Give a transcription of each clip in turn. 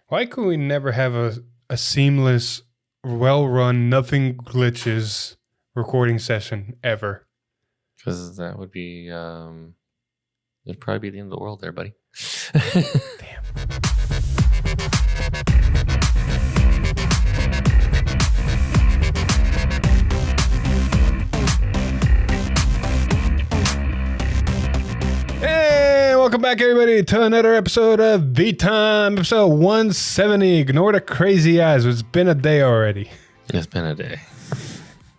Why could we never have a seamless, well-run, nothing glitches recording session ever? Because that would be, it'd probably be the end of the world there, buddy. Damn. Hey, welcome back, everybody, to another episode of V-Time, episode 170. Ignore the crazy eyes. It's been a day already. It's been a day.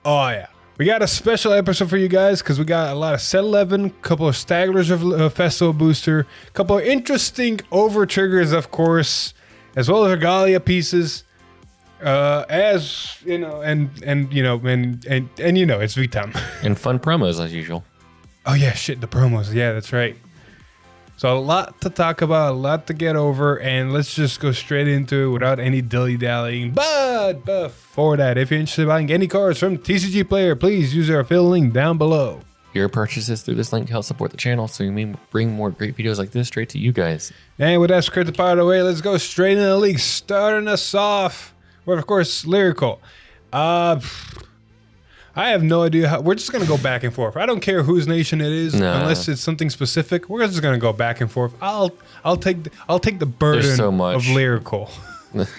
Oh, yeah. We got a special episode for you guys because we got a lot of set 11, couple of stagglers of Festival Booster, couple of interesting over triggers, of course, as well as regalia pieces. As you know, and it's V-Time. And fun promos as usual. Oh yeah, shit, the promos. Yeah, that's right. So a lot to talk about, a lot to get over, and let's just go straight into it without any dilly-dallying. But before that, if you're interested in buying any cards from TCG Player, please use our affiliate link down below. Your purchases through this link help support the channel, so we may bring more great videos like this straight to you guys. And with that scripted part of the way, let's go straight into the league, starting us off with, of course, Lyrical. I have no idea how. We're just gonna go back and forth. I don't care whose nation it is, unless it's something specific. We're just gonna go back and forth. I'll take the burden of Lyrical.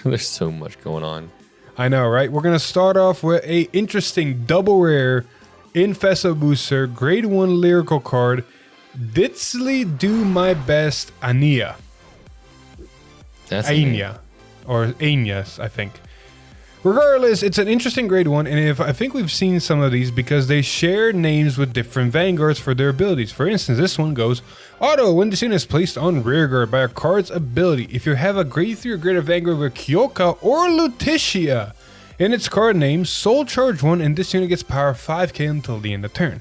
There's so much going on. I know, right? We're gonna start off with a interesting double rare in Festival Booster, grade 1 Lyrical card. Ditzly Do My Best Ania. That's Ania, or Anias, I think. Regardless, it's an interesting grade 1, and I think we've seen some of these because they share names with different Vanguards for their abilities. For instance, this one goes, Auto, when this unit is placed on rearguard by a card's ability, if you have a grade 3 or greater Vanguard with Kyoka or Lutetia in its card name, Soul Charge 1, and this unit gets power 5k until the end of turn.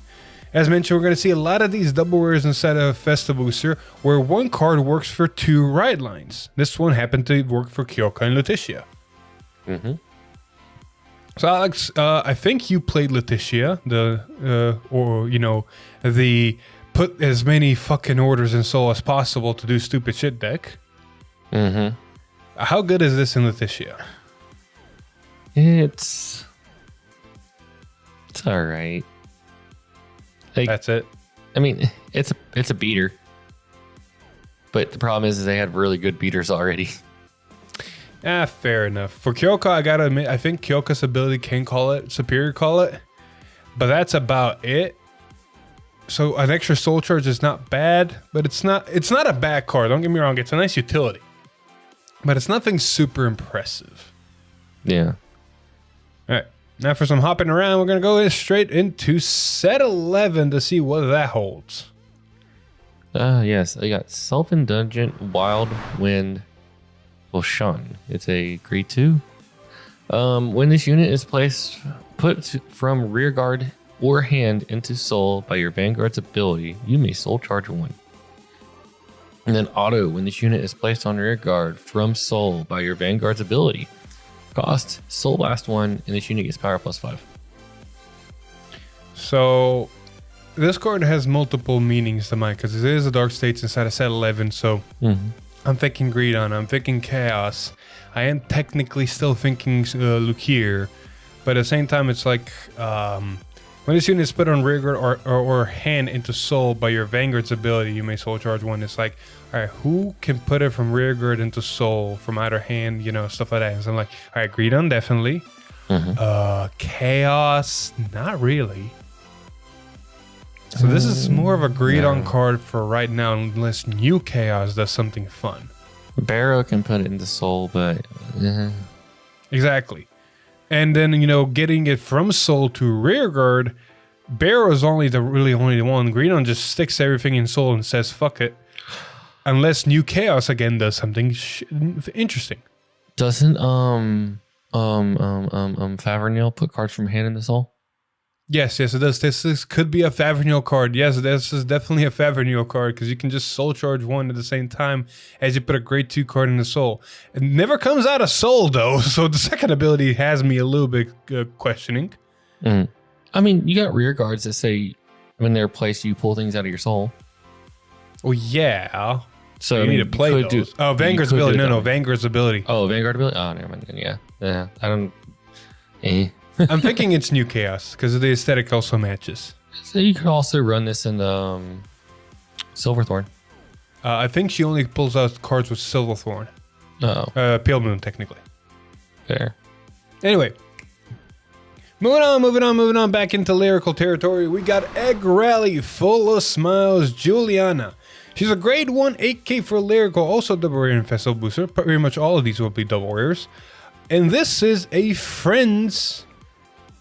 As mentioned, we're going to see a lot of these double rares inside of Festival Booster, where one card works for 2 ride lines. This one happened to work for Kyoka and Lutetia. Mm-hmm. So Alex, I think you played Lutetia, the put as many fucking orders in Soul as possible to do stupid shit deck. Mm-hmm. How good is this in Lutetia? It's all right. Like, that's it. I mean, it's a beater, but the problem is they had really good beaters already. Fair enough. For Kyoka, I gotta admit, I think Kyoka's ability can call it, Superior call it, but that's about it. So an extra Soul Charge is not bad, but it's not a bad card. Don't get me wrong, it's a nice utility, but it's nothing super impressive. Yeah. All right, now for some hopping around, we're gonna go straight into set 11 to see what that holds. Yes, I got Self-Indulgent Wild Wind Shun. It's a grade 2. When this unit is put from rear guard or hand into soul by your Vanguard's ability, you may soul charge 1. And then auto, when this unit is placed on rear guard from soul by your Vanguard's ability, cost soul blast 1, and this unit gets power plus 5. So this card has multiple meanings to mine because it is a Dark States inside of set 11, so I'm thinking Greedon, I'm thinking Chaos. I am technically still thinking Lukier, but at the same time, it's like when this unit is put on rearguard or hand into soul by your Vanguard's ability, you may soul charge 1. It's like, all right, who can put it from rearguard into soul from either hand, stuff like that. And so I'm like, all right, Greedon, definitely. Chaos, not really. So this is more of a Greedon card for right now, unless new Chaos does something fun. Barrow can put it into soul, but exactly. And then getting it from soul to rearguard, Barrow is only the one. Greedon just sticks everything in soul and says fuck it, unless new Chaos again does something interesting. Doesn't Favernil put cards from hand into soul? Yes, it does. This could be a Favernil card. Yes, this is definitely a Favernil card because you can just soul charge 1 at the same time as you put a grade 2 card in the soul. It never comes out of soul though, so the second ability has me a little bit questioning. I mean, you got rear guards that say when they're placed, you pull things out of your soul. Well, yeah, So you need to play those. Vanguard's ability. No, Vanguard's ability. Oh, Vanguard ability. Oh, never mind. Then, yeah. I don't. I'm thinking it's New Chaos because the aesthetic also matches. So you could also run this in Silverthorn. I think she only pulls out cards with Silverthorn. Oh. Pale Moon, technically. Fair. Anyway. Moving on back into lyrical territory. We got Egg Rally, Full of Smiles, Juliana. She's a grade 1 8k for lyrical, also double rare and festival booster. Pretty much all of these will be double rares. And this is a Friends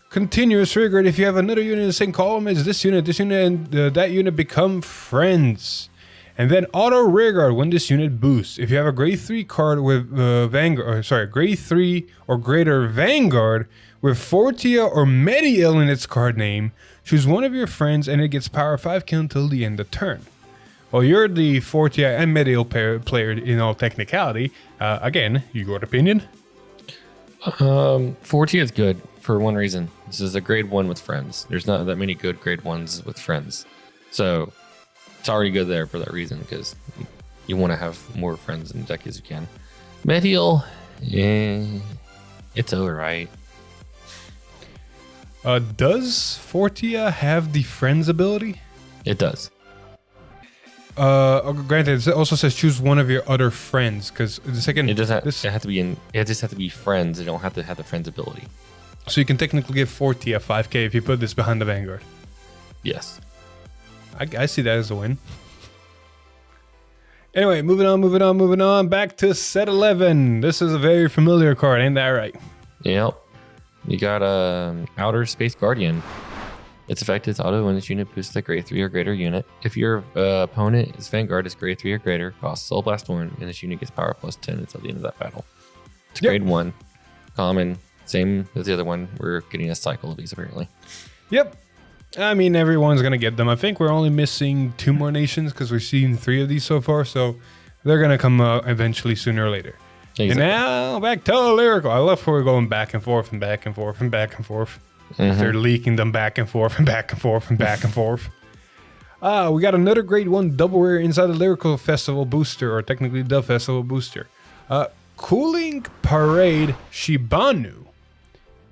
continuous triggered. If you have another unit in the same column as this unit, and that unit become friends. And then auto rearguard when this unit boosts. If you have a grade 3 card with grade 3 or greater Vanguard with Fortia or Mediel in its card name, choose one of your friends and it gets power 5k until the end of turn. Well, you're the Fortia and Mediel player in all technicality. Again, your opinion? Fortia is good for one reason. This is a grade 1 with friends. There's not that many good grade 1s with friends. So it's already good there for that reason, because you want to have more friends in the deck as you can. Mediel, it's alright. Does Fortia have the friends ability? It does. Granted, it also says choose one of your other friends, because the second it just have to be friends. They don't have to have the friends ability. So you can technically give Fortia 5k if you put this behind the Vanguard. Yes. I see that as a win. Anyway, moving on. Back to set 11. This is a very familiar card, ain't that right? Yep. You got Outer Space Guardian. Its effect is auto when this unit boosts a grade 3 or greater unit. If your opponent's Vanguard is grade 3 or greater, costs Soul Blast 1, and this unit gets power plus 10 until the end of that battle. It's grade 1. Common. Same as the other one. We're getting a cycle of these apparently. Yep. I mean, everyone's going to get them. I think we're only missing 2 more nations because we've seen 3 of these so far. So they're going to come eventually sooner or later. Exactly. And now back to Lyrical. I love how we're going back and forth and back and forth and back and forth. Mm-hmm. They're leaking them back and forth and back and forth and back and forth. We got another grade 1 double rare inside the Lyrical Festival booster, or technically the Festival booster. Cooling Parade Shibanu.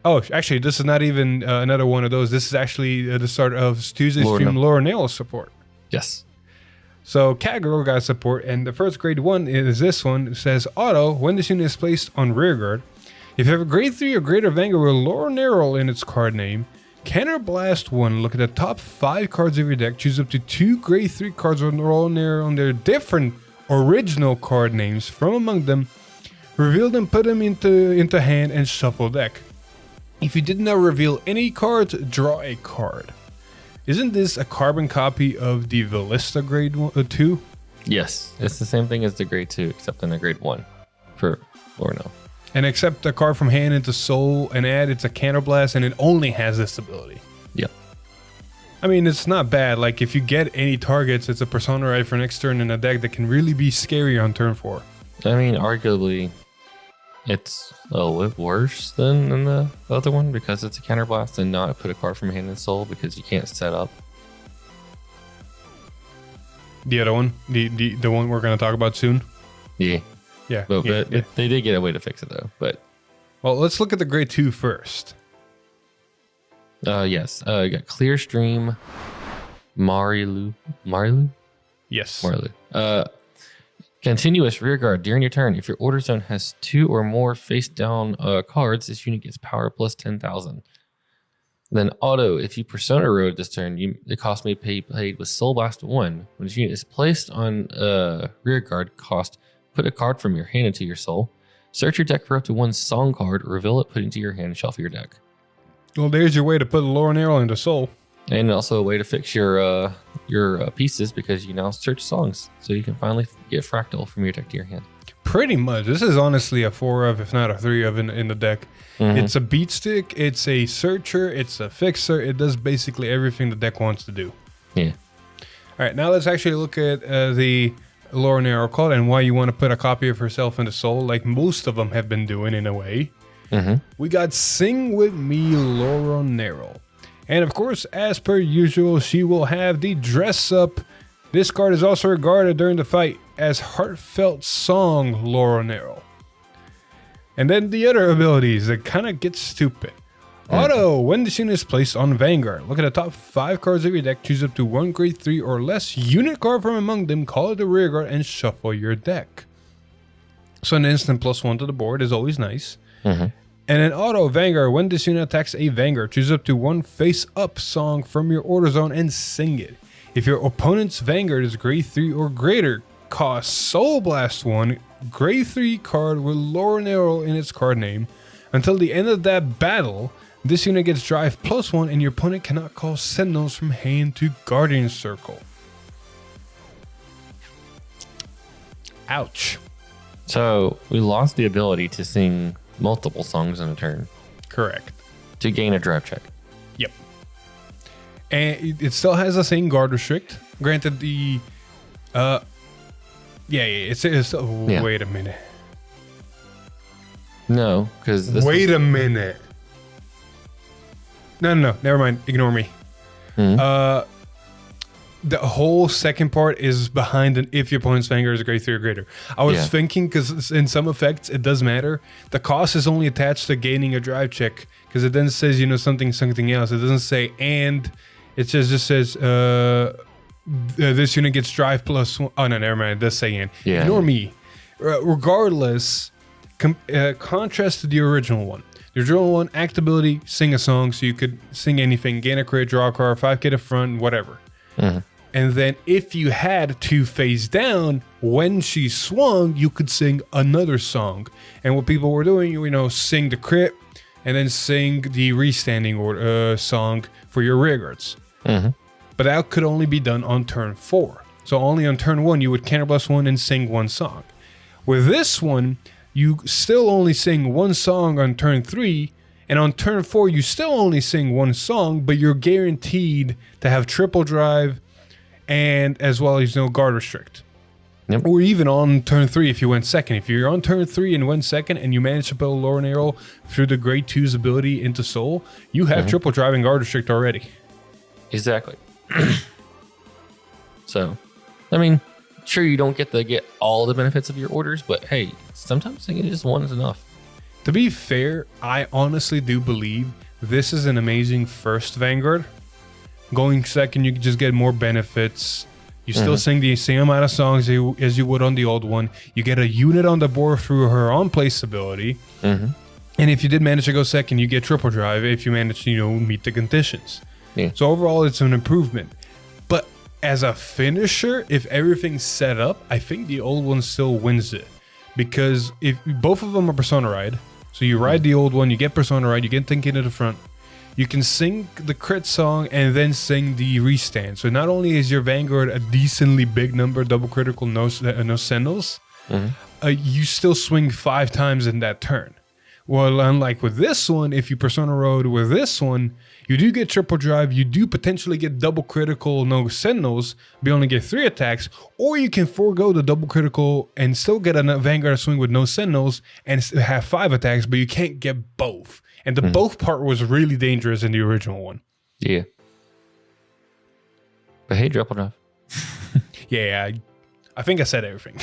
Oh, actually, this is not even another one of those. This is actually the start of Tuesday's stream Laura support. Yes. So Catgirl got support, and the first grade 1 is this one. It says auto when this unit is placed on rearguard. If you have a grade 3 or greater Vanguard with Laura in its card name, Counterblast 1. Look at the top 5 cards of your deck. Choose up to 2 grade 3 cards with Laura on their different original card names from among them. Reveal them, put them into hand, and shuffle deck. If you did not reveal any cards, draw a card. Isn't this a carbon copy of the Ballista grade 2? Yes, it's the same thing as the grade 2, except in a grade 1 for Lorno. And accept a card from hand into soul and add it's a Counterblast, and it only has this ability. Yep. I mean, it's not bad. Like, if you get any targets, it's a Persona right for next turn in a deck that can really be scary on turn 4. I mean, arguably, it's a little bit worse than the other one because it's a Counterblast and not put a card from hand and soul because you can't set up. The other one? The one we're going to talk about soon? Yeah. Yeah. But they did get a way to fix it, though. But well, let's look at the grade 2 first. Yes. You got Clear Stream, Marilu? Yes. Marilu. Continuous rearguard during your turn. If your order zone has 2 or more face down cards, this unit gets power plus 10,000. Then auto, if you Persona Road this turn, it cost me paid with Soul Blast 1. When this unit is placed on rearguard cost, put a card from your hand into your soul. Search your deck for up to 1 song card, reveal it, put it into your hand, and shuffle your deck. Well, there's your way to put Laura into soul. And also a way to fix your pieces because you now search songs. So you can finally get Fractal from your deck to your hand. Pretty much. This is honestly a 4 of, if not a 3 of in the deck. Mm-hmm. It's a beat stick, it's a searcher, it's a fixer. It does basically everything the deck wants to do. Yeah. All right, now let's actually look at the Laura card and why you want to put a copy of herself into soul, like most of them have been doing in a way. Mm-hmm. We got Sing With Me Laura. And of course, as per usual, she will have the dress up This card is also regarded during the fight as Heartfelt Song Loronero. And then the other abilities that kind of get stupid. Auto, when this unit is placed on Vanguard, look at the top 5 cards of your deck, choose up to 1 grade 3 or less unit card from among them, call it a rear guard, and shuffle your deck. So an instant +1 to the board is always nice. And then auto, Vanguard, when this unit attacks a Vanguard, choose up to 1 face-up song from your order zone and sing it. If your opponent's Vanguard is grade 3 or greater, cost Soul Blast 1, grade 3 card with Loronero in its card name. Until the end of that battle, this unit gets drive +1 and your opponent cannot call Sentinels from hand to Guardian Circle. Ouch. So we lost the ability to sing multiple songs in a turn Correct. to gain a drive check. Yep. And it still has the same guard restrict. Granted, the it's still, Yeah. Wait a minute. No, because Wait a minute. No, never mind. Ignore me. The whole second part is behind an if your opponent's Vanguard is a grade 3 or greater. I was thinking, because in some effects it does matter. The cost is only attached to gaining a drive check, because it then says, something else. It doesn't say and. It just says this unit gets drive +1. Oh, no, never mind. It does say and. Yeah. Ignore me. Regardless, contrast to the original one. The original one, act ability, sing a song, so you could sing anything, gain a crit, draw a card, 5k to front, whatever. And then if you had to face down, when she swung, you could sing another song. And what people were doing, sing the crit, and then sing the restanding or song for your rear guards. But that could only be done on turn 4. So only on turn 1, you would counter +1 and sing one song. With this one, you still only sing one song on turn 3, and on turn 4, you still only sing one song, but you're guaranteed to have triple drive and as well as no guard restrict. Yep. Or even on turn 3 if you went second. If you're on turn 3 and went second and you manage to build Loronero through the grade 2's ability into Soul, you have triple drive and guard restrict already. Exactly. So, I mean, sure, you don't get all the benefits of your orders, but hey, sometimes thinking just one is enough. To be fair, I honestly do believe this is an amazing first Vanguard. Going second, you can just get more benefits. You still sing the same amount of songs as you would on the old one. You get a unit on the board through her on-place ability. And if you did manage to go second, you get triple drive if you manage to, meet the conditions. Yeah. So overall, it's an improvement. But as a finisher, if everything's set up, I think the old one still wins it. Because if both of them are Persona Ride, so you ride the old one, you get Persona Ride, you get Thinking to the front, you can sing the crit song and then sing the restand. So not only is your Vanguard a decently big number, double critical, no Sentinels, you still swing 5 times in that turn. Well, unlike with this one, if you Persona Road with this one, you do get triple drive, you do potentially get double critical, no Sentinels, but you only get 3 attacks, or you can forego the double critical and still get a Vanguard swing with no Sentinels and have 5 attacks, but you can't get both. And the both part was really dangerous in the original one. Yeah. But hey, triple drive. Yeah, I think I said everything.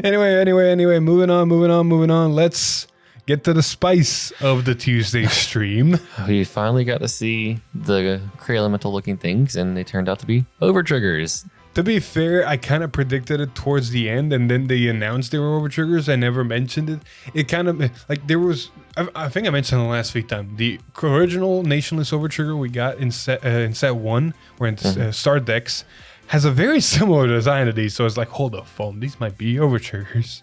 Anyway, moving on. Let's get to the spice of the Tuesday stream. We finally got to see the Cray Elemental looking things, and they turned out to be over triggers. To be fair, I kind of predicted it towards the end, and then they announced they were over triggers. I never mentioned it. It kind of, like, there was, I think I mentioned in the last week time, the original Nationless over trigger we got in set 1, or in Start Decks, has a very similar design to these. So it's like, hold up, phone, these might be over triggers.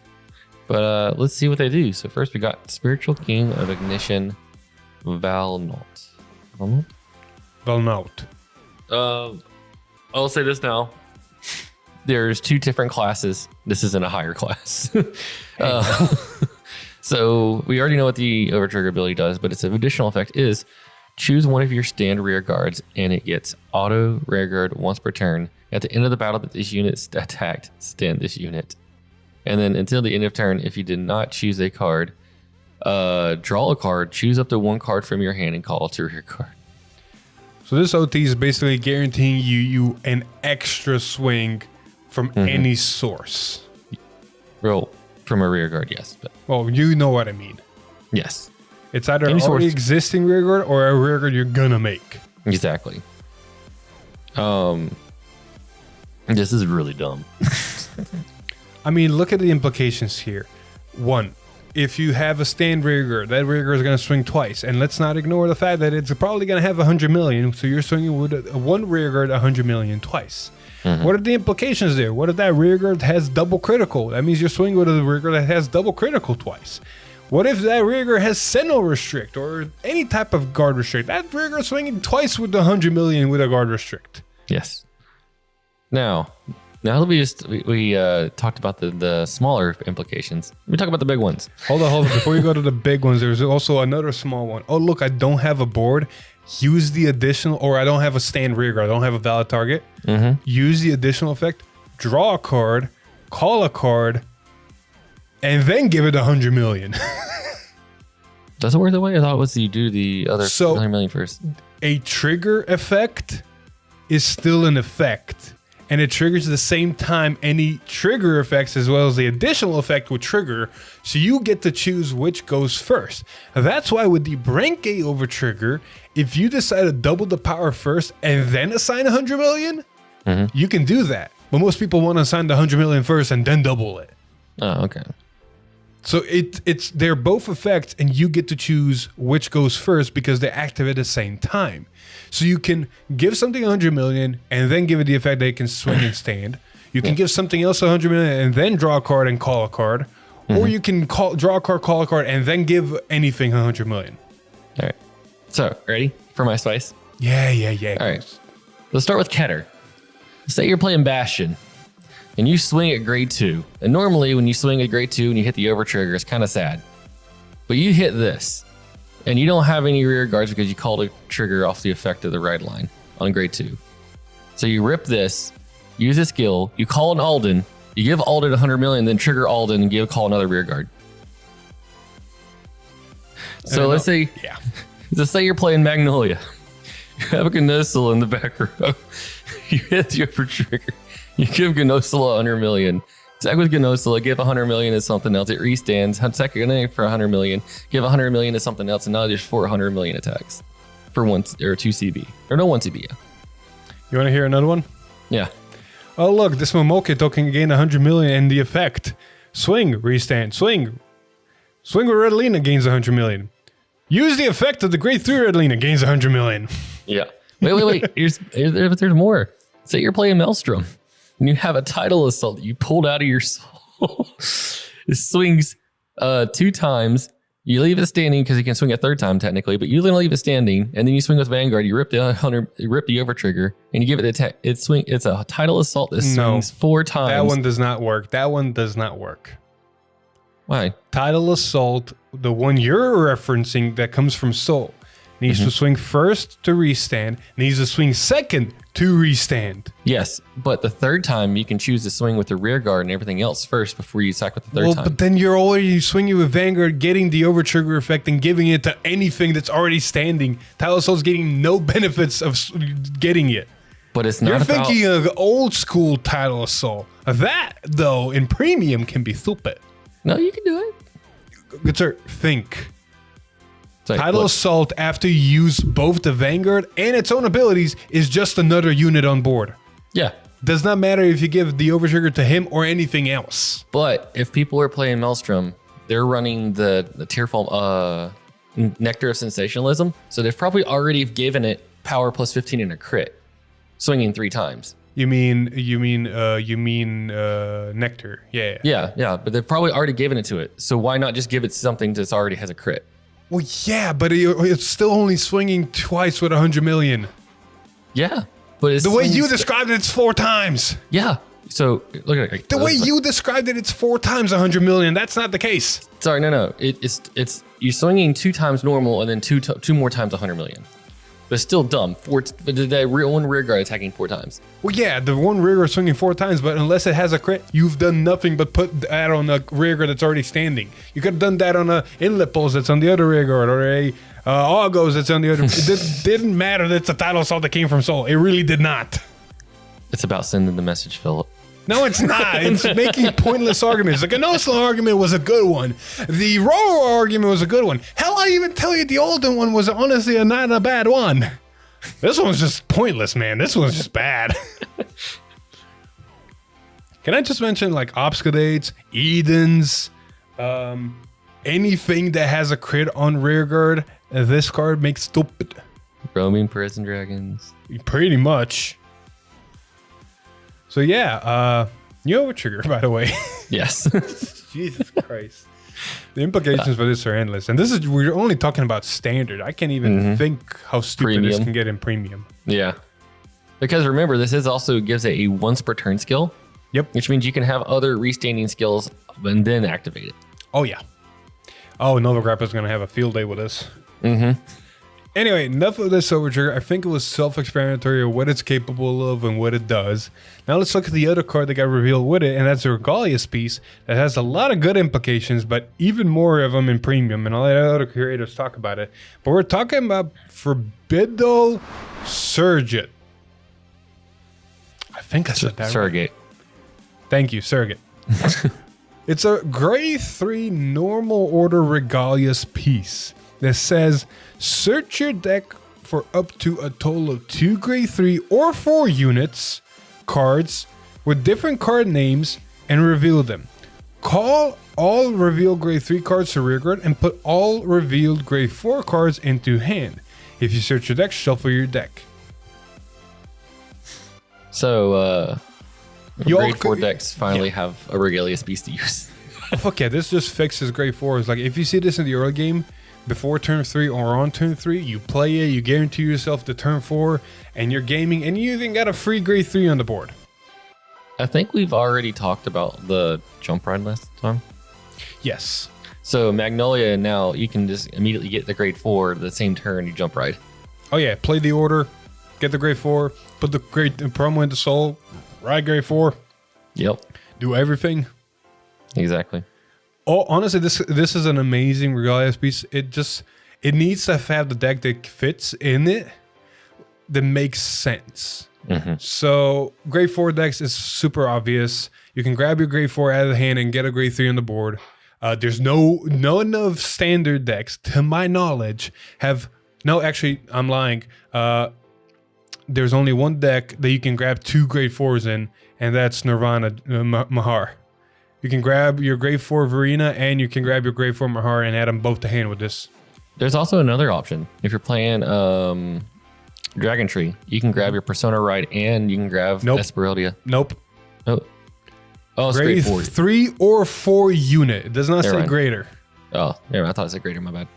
But let's see what they do. So first we got Spiritual King of Ignition, Valnaut. I'll say this now. There's 2 different classes. This isn't a higher class. So we already know what the overtrigger ability does, but its additional effect is choose one of your stand rear guards, and it gets auto rear guard once per turn. At the end of the battle that this unit is attacked, stand this unit. And then until the end of turn, if you did not choose a card, draw a card, choose up to 1 card from your hand, and call it to rear card. So this OT is basically guaranteeing you an extra swing from any source. Well, from a rear guard, yes. But Well, you know what I mean. yes, It's either Any already source. existing rear guard or a rear guard you're gonna make. exactly. This is really dumb. I mean, look at the implications here. One, if you have a stand rear guard, that rear guard is going to swing twice. And let's not ignore the fact that it's probably going to have 100 million. So you're swinging with one rear guard 100 million twice. What are the implications there? What if that rear guard has double critical? That means you're swinging with a rear guard that has double critical twice. What if that rear guard has Sentinel restrict or any type of guard restrict? That rear guard swinging twice with the 100 million with a guard restrict. Yes. Now that we talked about the smaller implications, let me talk about the big ones. Hold on. Before you go to the big ones, there's also another small one. Oh, look, I don't have a board. Use the additional, or I don't have a stand rear guard. I don't have a valid target. Use the additional effect. Draw a card, call a card, and then give it 100 million. Does it work that way? I thought it was you do the other 100 million first. A trigger effect is still an effect. And it triggers at the same time any trigger effects as well as the additional effect would trigger. So you get to choose which goes first. That's why with the Brenke over trigger, if you decide to double the power first and then assign 100 million, you can do that. But most people want to assign the 100 million first and then double it. Oh, okay. So they're both effects and you get to choose which goes first because they activate at the same time. So you can give something 100 million and then give it the effect that it can swing and stand. You can give something else 100 million and then draw a card and call a card. Or you can draw a card, call a card, and then give anything 100 million. All right. So, ready for my spice? Yeah. All right. Let's start with Keter. Say you're playing Bastion and you swing at grade 2. And normally when you swing at grade 2 and you hit the over trigger, it's kind of sad. But you hit this and you don't have any rear guards because you called a trigger off the effect of the ride line on grade 2. So you rip this, use a skill, you call an Alden, you give Alden 100 million, then trigger Alden and call another rear guard. So let's say you're playing Magnolia. You have a Gnosil in the back row. You hit the over trigger. You give Gnosil 100 million. Attack with Gnosil, give 100 million to something else. It restands. Attack for 100 million. Give 100 million to something else, and now there's 400 million attacks for 1 or 2 CB. Or no 1 CB. You want to hear another one? Yeah. Oh, look, this Momoke token can gain 100 million and the effect. Swing, restand, swing. Swing with Redalina gains 100 million. Use the effect of the grade 3 Redalina gains 100 million. Yeah. Wait. There's more. Say you're playing Maelstrom and you have a Tidal Assault that you pulled out of your soul. It swings 2 times. You leave it standing because you can swing a 3rd time technically, but you leave it standing, and then you swing with Vanguard. You rip the over trigger, and you give it the attack. It's a Tidal Assault that swings 4 times. That one does not work. Why? Tidal Assault, the one you're referencing that comes from Soul, needs to swing first to restand, needs to swing second to restand. Yes, but the 3rd time you can choose to swing with the rear guard and everything else first before you attack with the 3rd time. But then you're already swinging with Vanguard, getting the over trigger effect and giving it to anything that's already standing. Tidal Assault's getting no benefits of getting it. But it's not. You're thinking of old school Tidal Assault. That, though, in premium can be stupid. No, you can do it. Good sir, think. Like, Tidal Assault, after you use both the Vanguard and its own abilities, is just another unit on board. Yeah. Does not matter if you give the overtrigger to him or anything else. But if people are playing Maelstrom, they're running the Tearfall Nectar of Sensationalism. So they've probably already given it power plus 15 and a crit, swinging 3 times. You mean Nectar? Yeah. Yeah. But they've probably already given it to it. So why not just give it something that already has a crit? Well, yeah, but it's still only swinging twice with 100 million. Yeah, but it's the way you described it, it's 4 times. Yeah. So look at it. The way you described it, it's 4 times 100 million. That's not the case. Sorry, no. It's you're swinging 2 times normal and then two more times 100 million. But still dumb. One rear guard attacking 4 times. Well, yeah, the one rear guard swinging 4 times, but unless it has a crit, you've done nothing but put that on a rear guard that's already standing. You could have done that on a inlet pulse that's on the other rear guard, or a Augos that's on the other. It didn't matter that it's a title assault that came from Soul. It really did not. It's about sending the message, Philip. No, it's not. It's making pointless arguments. The Ganosla argument was a good one. The Roro argument was a good one. Hell, I even tell you the Alden one was honestly not a bad one. This one's just pointless, man. This one's just bad. Can I just mention like Obscudates, Edens, anything that has a crit on rear guard, this card makes stupid. Roaming Prison Dragons. Pretty much. So yeah, you have a trigger, by the way. Yes. Jesus Christ. The implications for this are endless. And we're only talking about standard. I can't even think how stupid this can get in premium. Yeah. Because remember, this also gives it a once per turn skill. Yep. Which means you can have other restanding skills and then activate it. Oh, yeah. Oh, Nova Grappa's going to have a field day with us. Mm-hmm. Anyway, enough of this Silver Trigger. I think it was self-explanatory of what it's capable of and what it does. Now let's look at the other card that got revealed with it, and that's the Regalius Piece that has a lot of good implications, but even more of them in premium, and I'll let other creators talk about it. But we're talking about Forbido Surrogate. I think I said that Surrogate. Right. Thank you, Surrogate. It's a grade 3 normal order Regalius Piece that says, search your deck for up to a total of 2 grade 3 or 4 units, cards, with different card names, and reveal them. Call all revealed grade 3 cards to rear guard and put all revealed grade 4 cards into hand. If you search your deck, shuffle your deck. So, grade 4 decks finally have a Regalius Piece to use. Oh, fuck yeah, this just fixes grade 4s. Like, if you see this in the early game, before turn 3 or on turn 3, you play it, you guarantee yourself to turn 4, and you're gaming, and you even got a free grade 3 on the board. I think we've already talked about the jump ride last time. Yes. So Magnolia, now you can just immediately get the grade 4 the same turn you jump ride. Oh yeah, play the order, get the grade 4, put the grade promo into Soul, ride grade 4. Yep. Do everything. Exactly. Oh, honestly, this is an amazing Regalius Piece. It needs to have the deck that fits in it that makes sense. Mm-hmm. So grade 4 decks is super obvious. You can grab your grade 4 out of the hand and get a grade 3 on the board. There's none of standard decks, to my knowledge, actually, I'm lying. There's only one deck that you can grab 2 grade 4s in, and that's Nirvana Mahar. You can grab your grade 4 Verena and you can grab your grade 4 Mahar and add them both to hand with this. There's also another option. If you're playing Dragon Tree, you can grab your Persona Ride and you can grab Esperildia. Nope. Oh, it's grade 4. 3 or 4 unit. It does not say greater. Oh, yeah, I thought it said greater, my bad.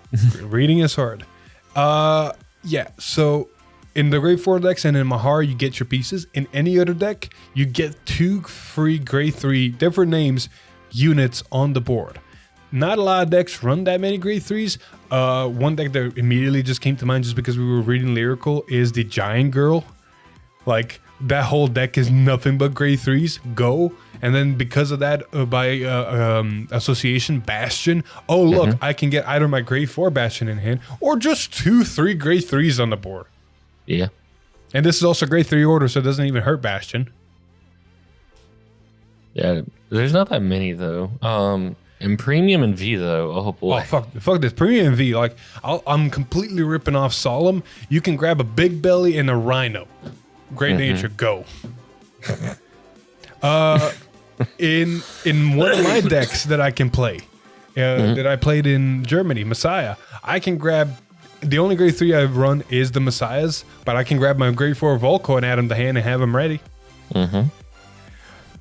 Reading is hard. Yeah, so in the grade 4 decks and in Mahar, you get your pieces. In any other deck, you get 2 free grade 3, different names, units on the board. Not a lot of decks run that many grade 3s. One deck that immediately just came to mind just because we were reading Lyrical is the Giant Girl. Like, that whole deck is nothing but grade 3s. Go. And then because of that, by association, Bastion. Oh, look, I can get either my grade 4 Bastion in hand or just 2-3 grade 3s on the board. Yeah. And this is also grade 3 order, so it doesn't even hurt Bastion. Yeah, there's not that many, though. In Premium and V, though, oh boy. Oh, fuck this. Premium and V, like, I'm completely ripping off Solemn. You can grab a Big Belly and a Rhino. Great nature, go. In one of my decks that I can play, that I played in Germany, Messiah, I can grab... The only grade 3 I've run is the Messiahs, but I can grab my grade 4 Volco and add them to hand and have them ready.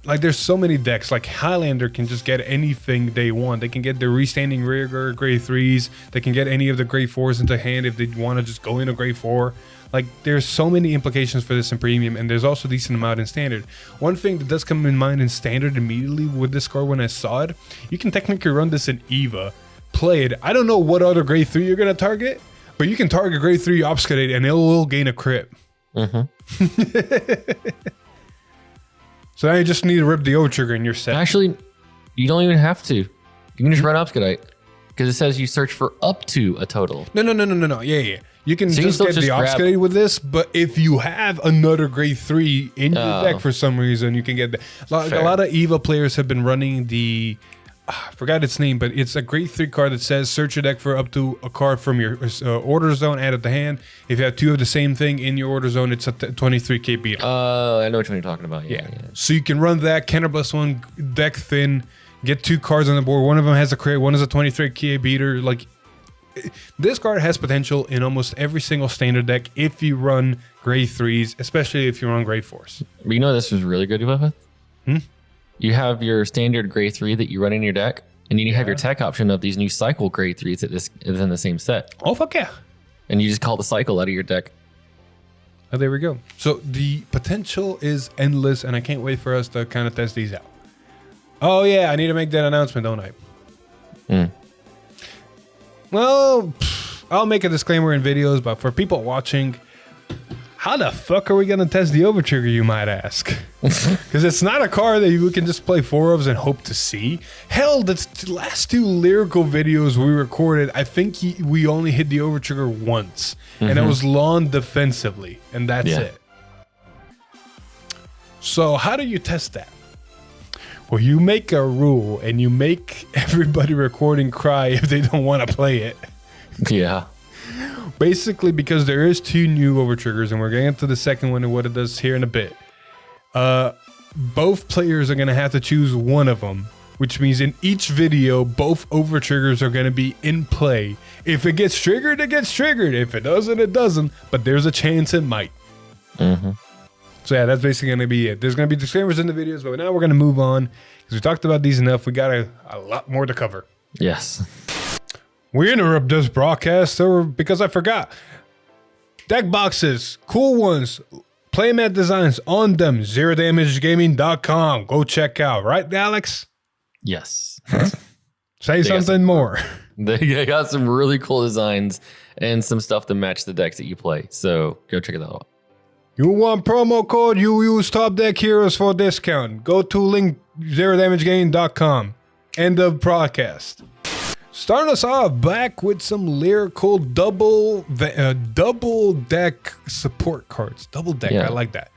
Like, there's so many decks. Like, Highlander can just get anything they want. They can get their restanding rear guard grade 3s. They can get any of the grade 4s into hand if they want to just go into grade 4. Like, there's so many implications for this in Premium, and there's also a decent amount in Standard. One thing that does come in mind in Standard immediately with this card when I saw it, you can technically run this in EVA, play it. I don't know what other grade 3 you're going to target, But you can target grade 3 obfuscate and it will gain a crit. Mm-hmm. So now you just need to rip the O trigger and you're set. Actually, you don't even have to. You can just run obfuscate because it says you search for up to a total. No. Yeah. You can So just get the obfuscate with this, but if you have another grade 3 in your deck for some reason, you can get that. A lot of EVA players have been running the... I forgot its name, but it's a grade 3 card that says search your deck for up to a card from your order zone, add it to hand. If you have 2 of the same thing in your order zone, it's a 23k beater. I know which one you're talking about. Yeah. So you can run that, counterblast 1, deck thin, get 2 cards on the board. One of them has a crit, one is a 23k beater. Like, this card has potential in almost every single standard deck if you run grade 3s, especially if you run grade 4s. But you know this is really good with? You have your standard grade 3 that you run in your deck, and then you have your tech option of these new cycle grade 3s that is in the same set. Oh, fuck yeah. And you just call the cycle out of your deck. Oh, there we go. So the potential is endless, and I can't wait for us to kind of test these out. Oh, yeah, I need to make that announcement, don't I? Well, I'll make a disclaimer in videos, but for people watching, how the fuck are we going to test the overtrigger, you might ask? Because it's not a card that you can just play 4 ofs and hope to see. Hell, the last 2 lyrical videos we recorded, I think we only hit the overtrigger once. And it was lawn defensively, and that's it. So how do you test that? Well, you make a rule, and you make everybody recording cry if they don't want to play it. Yeah. Basically, because there is 2 new overtriggers, and we're getting into the second one and what it does here in a bit. Both players are going to have to choose one of them, which means in each video, both overtriggers are going to be in play. If it gets triggered, it gets triggered. If it doesn't, it doesn't. But there's a chance it might. So yeah, that's basically going to be it. There's going to be disclaimers in the videos, but now we're going to move on. Because we talked about these enough, we got a lot more to cover. Yes. We interrupt this broadcast because I forgot. Deck boxes, cool ones, playmat designs on them, zerodamagegaming.com. Go check out, right, Alex? Yes. Say something more. They got some really cool designs and some stuff to match the decks that you play. So go check it out. You want promo code, you use Top Deck Heroes for discount. Go to link zerodamagegaming.com. End of broadcast. Starting us off back with some lyrical double deck support cards. Double deck, I like that.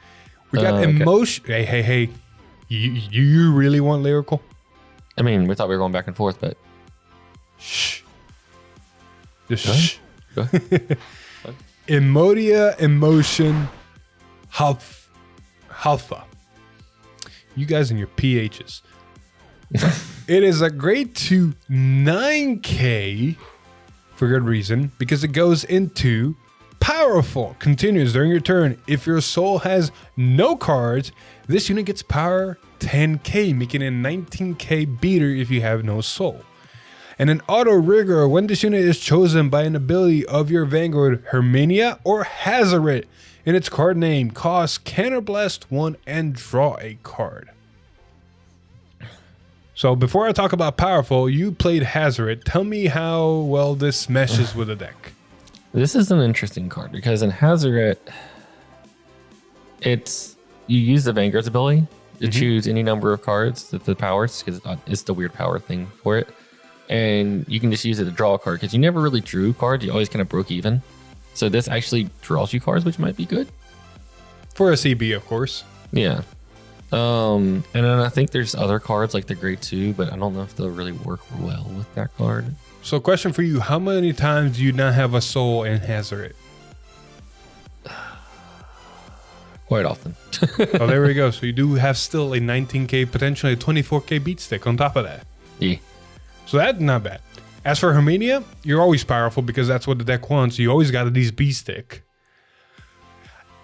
We got emotion. Hey. You really want lyrical? I mean, we thought we were going back and forth, but shh. Just shh. Go ahead. Imodia, emotion, halfa. You guys and your PHs. It is a grade 2 9k for good reason, because it goes into powerful. Continues during your turn. If your soul has no cards, this unit gets power 10k, making it a 19k beater if you have no soul. And an auto rigor, when this unit is chosen by an ability of your Vanguard, Hermania or Hazaret in its card name, costs counterblast 1 and draw a card. So before I talk about powerful, you played Hazaret. Tell me how well this meshes with the deck. This is an interesting card because in Hazaret, you use the Vanguard's ability to choose any number of cards that the powers, because it's the weird power thing for it. And you can just use it to draw a card because you never really drew cards. You always kind of broke even. So this actually draws you cards, which might be good. For a CB, of course. Yeah. And then I think there's other cards like the grade 2, but I don't know if they'll really work well with that card. So question for you, how many times do you not have a soul in Hazaret? Quite often. Oh, there we go. So you do have still a 19k, potentially a 24k beat stick on top of that. Yeah. So that's not bad. As for Hermania, you're always powerful because that's what the deck wants. You always got a these beat stick.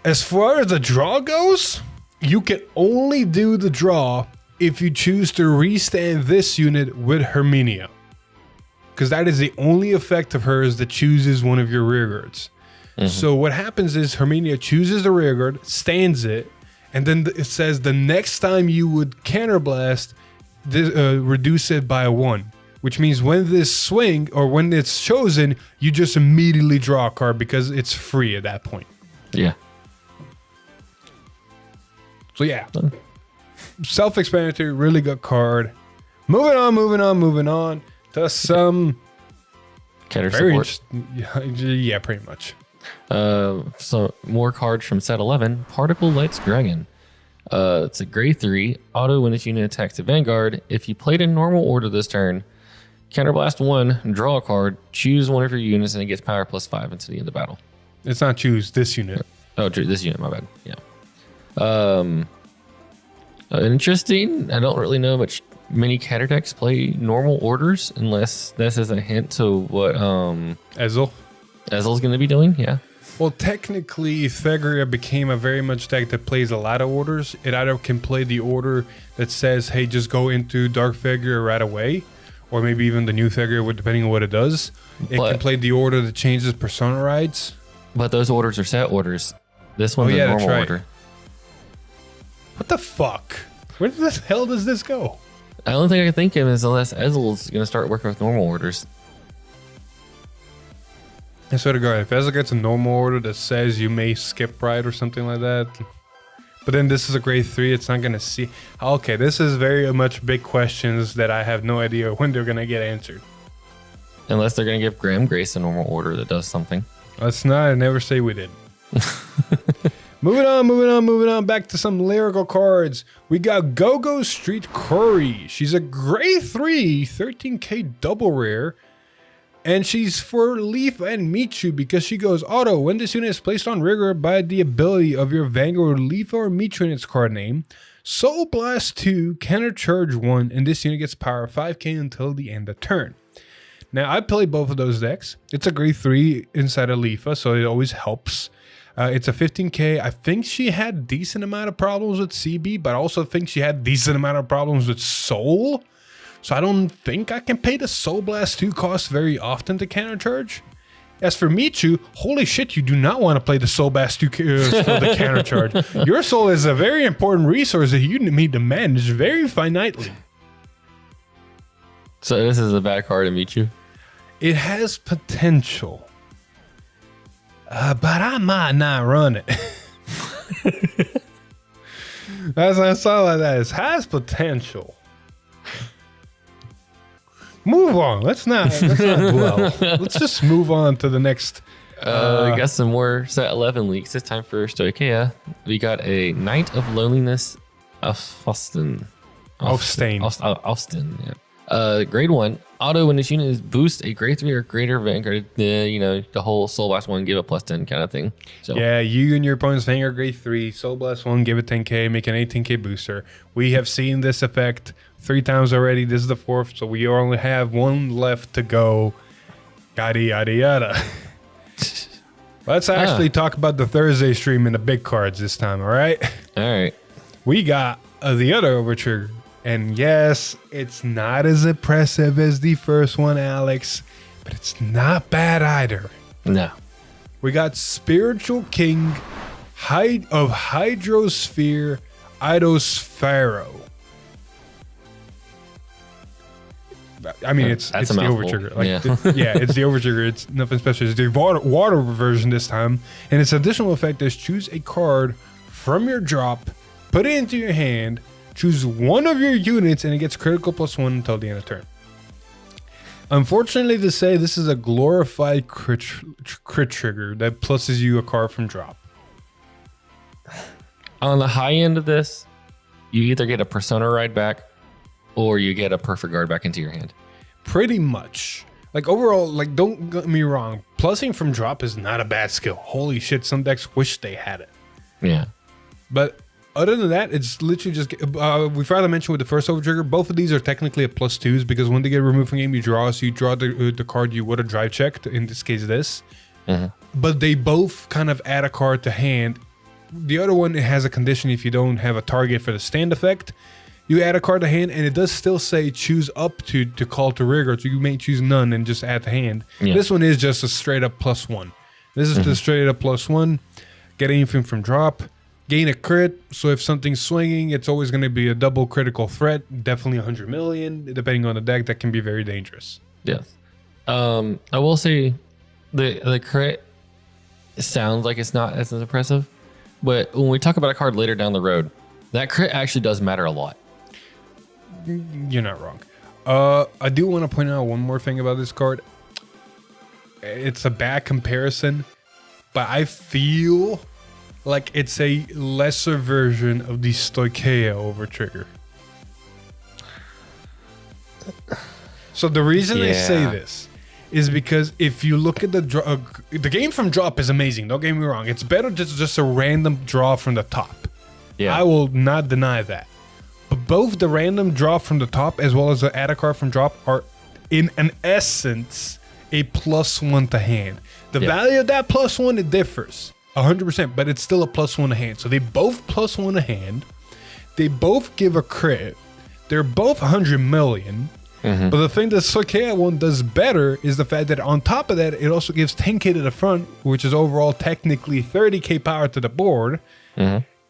As far as the draw goes, you can only do the draw if you choose to restand this unit with Hermania. Because that is the only effect of hers that chooses one of your rearguards. So what happens is Hermania chooses the rearguard, stands it, and then it says the next time you would counterblast, reduce it by 1. which means when this swing or when it's chosen, you just immediately draw a card because it's free at that point. Yeah. So yeah, self-explanatory, really good card. Moving on to some Cater very support. yeah, pretty much. So more cards from set 11. Particle Lights Dragon. It's a grade 3 auto when this unit attacks the Vanguard. If you played in normal order this turn, counterblast 1, draw a card, choose one of your units, and it gets power +5 until the end of battle. It's not choose this unit. Oh, this unit, my bad. Yeah. Interesting. I don't really know much. Many Catter decks play normal orders unless this is a hint to what Ezel. Ezel's going to be doing. Yeah. Well, technically, Thagria became a very much deck that plays a lot of orders. It either can play the order that says, hey, just go into Dark Thagria right away, or maybe even the new Thagria, depending on what it does. It can play the order that changes Persona Rides. But those orders are set orders. This one's a normal order. What the fuck? Where the hell does this go? The only thing I can think of is unless Ezel's going to start working with normal orders. I swear to God, if Ezel gets a normal order that says you may skip ride or something like that, but then this is a grade 3, it's not going to see. Okay, this is very much big questions that I have no idea when they're going to get answered. Unless they're going to give Graham Grace a normal order that does something. Let's not, I never say we did. Moving on, back to some lyrical cards. We got Gogo Street Curry. She's a grade 3, 13k double rare. And she's for Leaf and Michu because she goes auto. When this unit is placed on rigor by the ability of your Vanguard Leaf or Michu in its card name, Soul Blast 2, counter charge 1, and this unit gets power 5k until the end of turn. Now, I play both of those decks. It's a grade 3 inside of Leafa, so it always helps. It's a 15k. I think she had decent amount of problems with CB, but I also think she had decent amount of problems with Soul. So I don't think I can pay the Soul Blast 2 cost very often to countercharge. As for Michu, holy shit, you do not want to play the Soul Blast 2 the countercharge. Your soul is a very important resource that you need to manage very finitely. So this is a bad card to Michu? It has potential. But I might not run it. That's all like that. It has potential. Move on. Let's not dwell. Let's just move on to the next. We got some more set 11 leaks. This time for Stoicheia. We got a Knight of Loneliness Aufstain. Yeah. Grade 1. Auto when this unit is boost a grade 3 or greater Vanguard, the whole Soul Blast 1, give it +10 kind of thing. So yeah, you and your opponent's Vanguard grade 3, Soul Blast 1, give it 10k, make an 18k booster. We have seen this effect 3 times already. This is the 4th, so we only have 1 left to go. Yada, yada, yada. Let's actually talk about the Thursday stream and the big cards this time, all right? All right. We got the other Overture. And yes, it's not as impressive as the first one, Alex, but it's not bad either. No. We got Spiritual King of Hydrosphere, Idosphero. I mean, it's the Overtrigger. It's the Overtrigger. It's nothing special. It's the water version this time. And its additional effect is choose a card from your drop, put it into your hand, choose one of your units, and it gets critical +1 until the end of turn. Unfortunately to say, this is a glorified crit trigger that pluses you a card from drop. On the high end of this, you either get a Persona Ride back or you get a Perfect Guard back into your hand. Pretty much. Like overall, like don't get me wrong, plussing from drop is not a bad skill. Holy shit, some decks wish they had it. Yeah. But other than that, it's literally just, we forgot to mention with the first Overtrigger, both of these are technically a +2s because when they get removed from game, you draw. So you draw the card you would have drive checked, in this case this. But they both kind of add a card to hand. The other one, it has a condition if you don't have a target for the stand effect. You add a card to hand, and it does still say choose up to call to rigor. So you may choose none and just add to hand. Yeah. This one is just a straight up +1. This is the straight up +1. Get anything from drop. gain a crit. So if something's swinging, it's always going to be a double critical threat. Definitely 100 million. Depending on the deck, that can be very dangerous. Yes. I will say the crit sounds like it's not as impressive, but when we talk about a card later down the road, that crit actually does matter a lot. You're not wrong. I do want to point out one more thing about this card. It's a bad comparison, but I feel like it's a lesser version of the Stoicheia over trigger. So the reason I say this is because if you look at the game from drop is amazing. Don't get me wrong. It's better just a random draw from the top. Yeah, I will not deny that. But both the random draw from the top as well as the add a card from drop are, in an essence, a +1 to hand. The value of that +1, it differs 100%, but it's still a +1 to hand. So they both +1 to hand. They both give a crit. They're both 100 million. But the thing that Stoicheia one does better is the fact that on top of that, it also gives 10k to the front, which is overall technically 30k power to the board.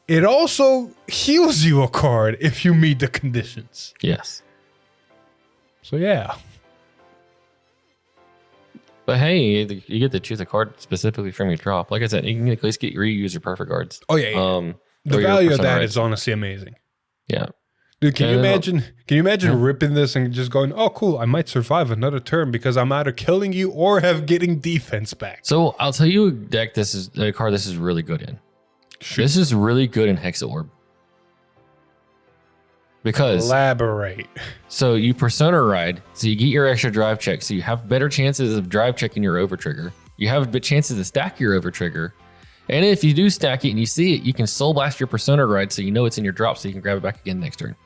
It also heals you a card if you meet the conditions. Yes. So yeah. But hey, you get to choose a card specifically from your drop. Like I said, you can at least reuse your perfect cards. Oh yeah. The value of that is honestly amazing. Yeah. Dude, can you imagine? Can you imagine ripping this and just going, "Oh, cool! I might survive another turn because I'm either killing you or have getting defense back." So I'll tell you a card this is really good in. Shoot. This is really good in Hexa Orb. Because elaborate. So you Persona Ride, so you get your extra drive check, so you have better chances of drive checking your overtrigger. You have chances to stack your overtrigger. And if you do stack it and you see it, you can Soul Blast your Persona Ride so you know it's in your drop so you can grab it back again next turn.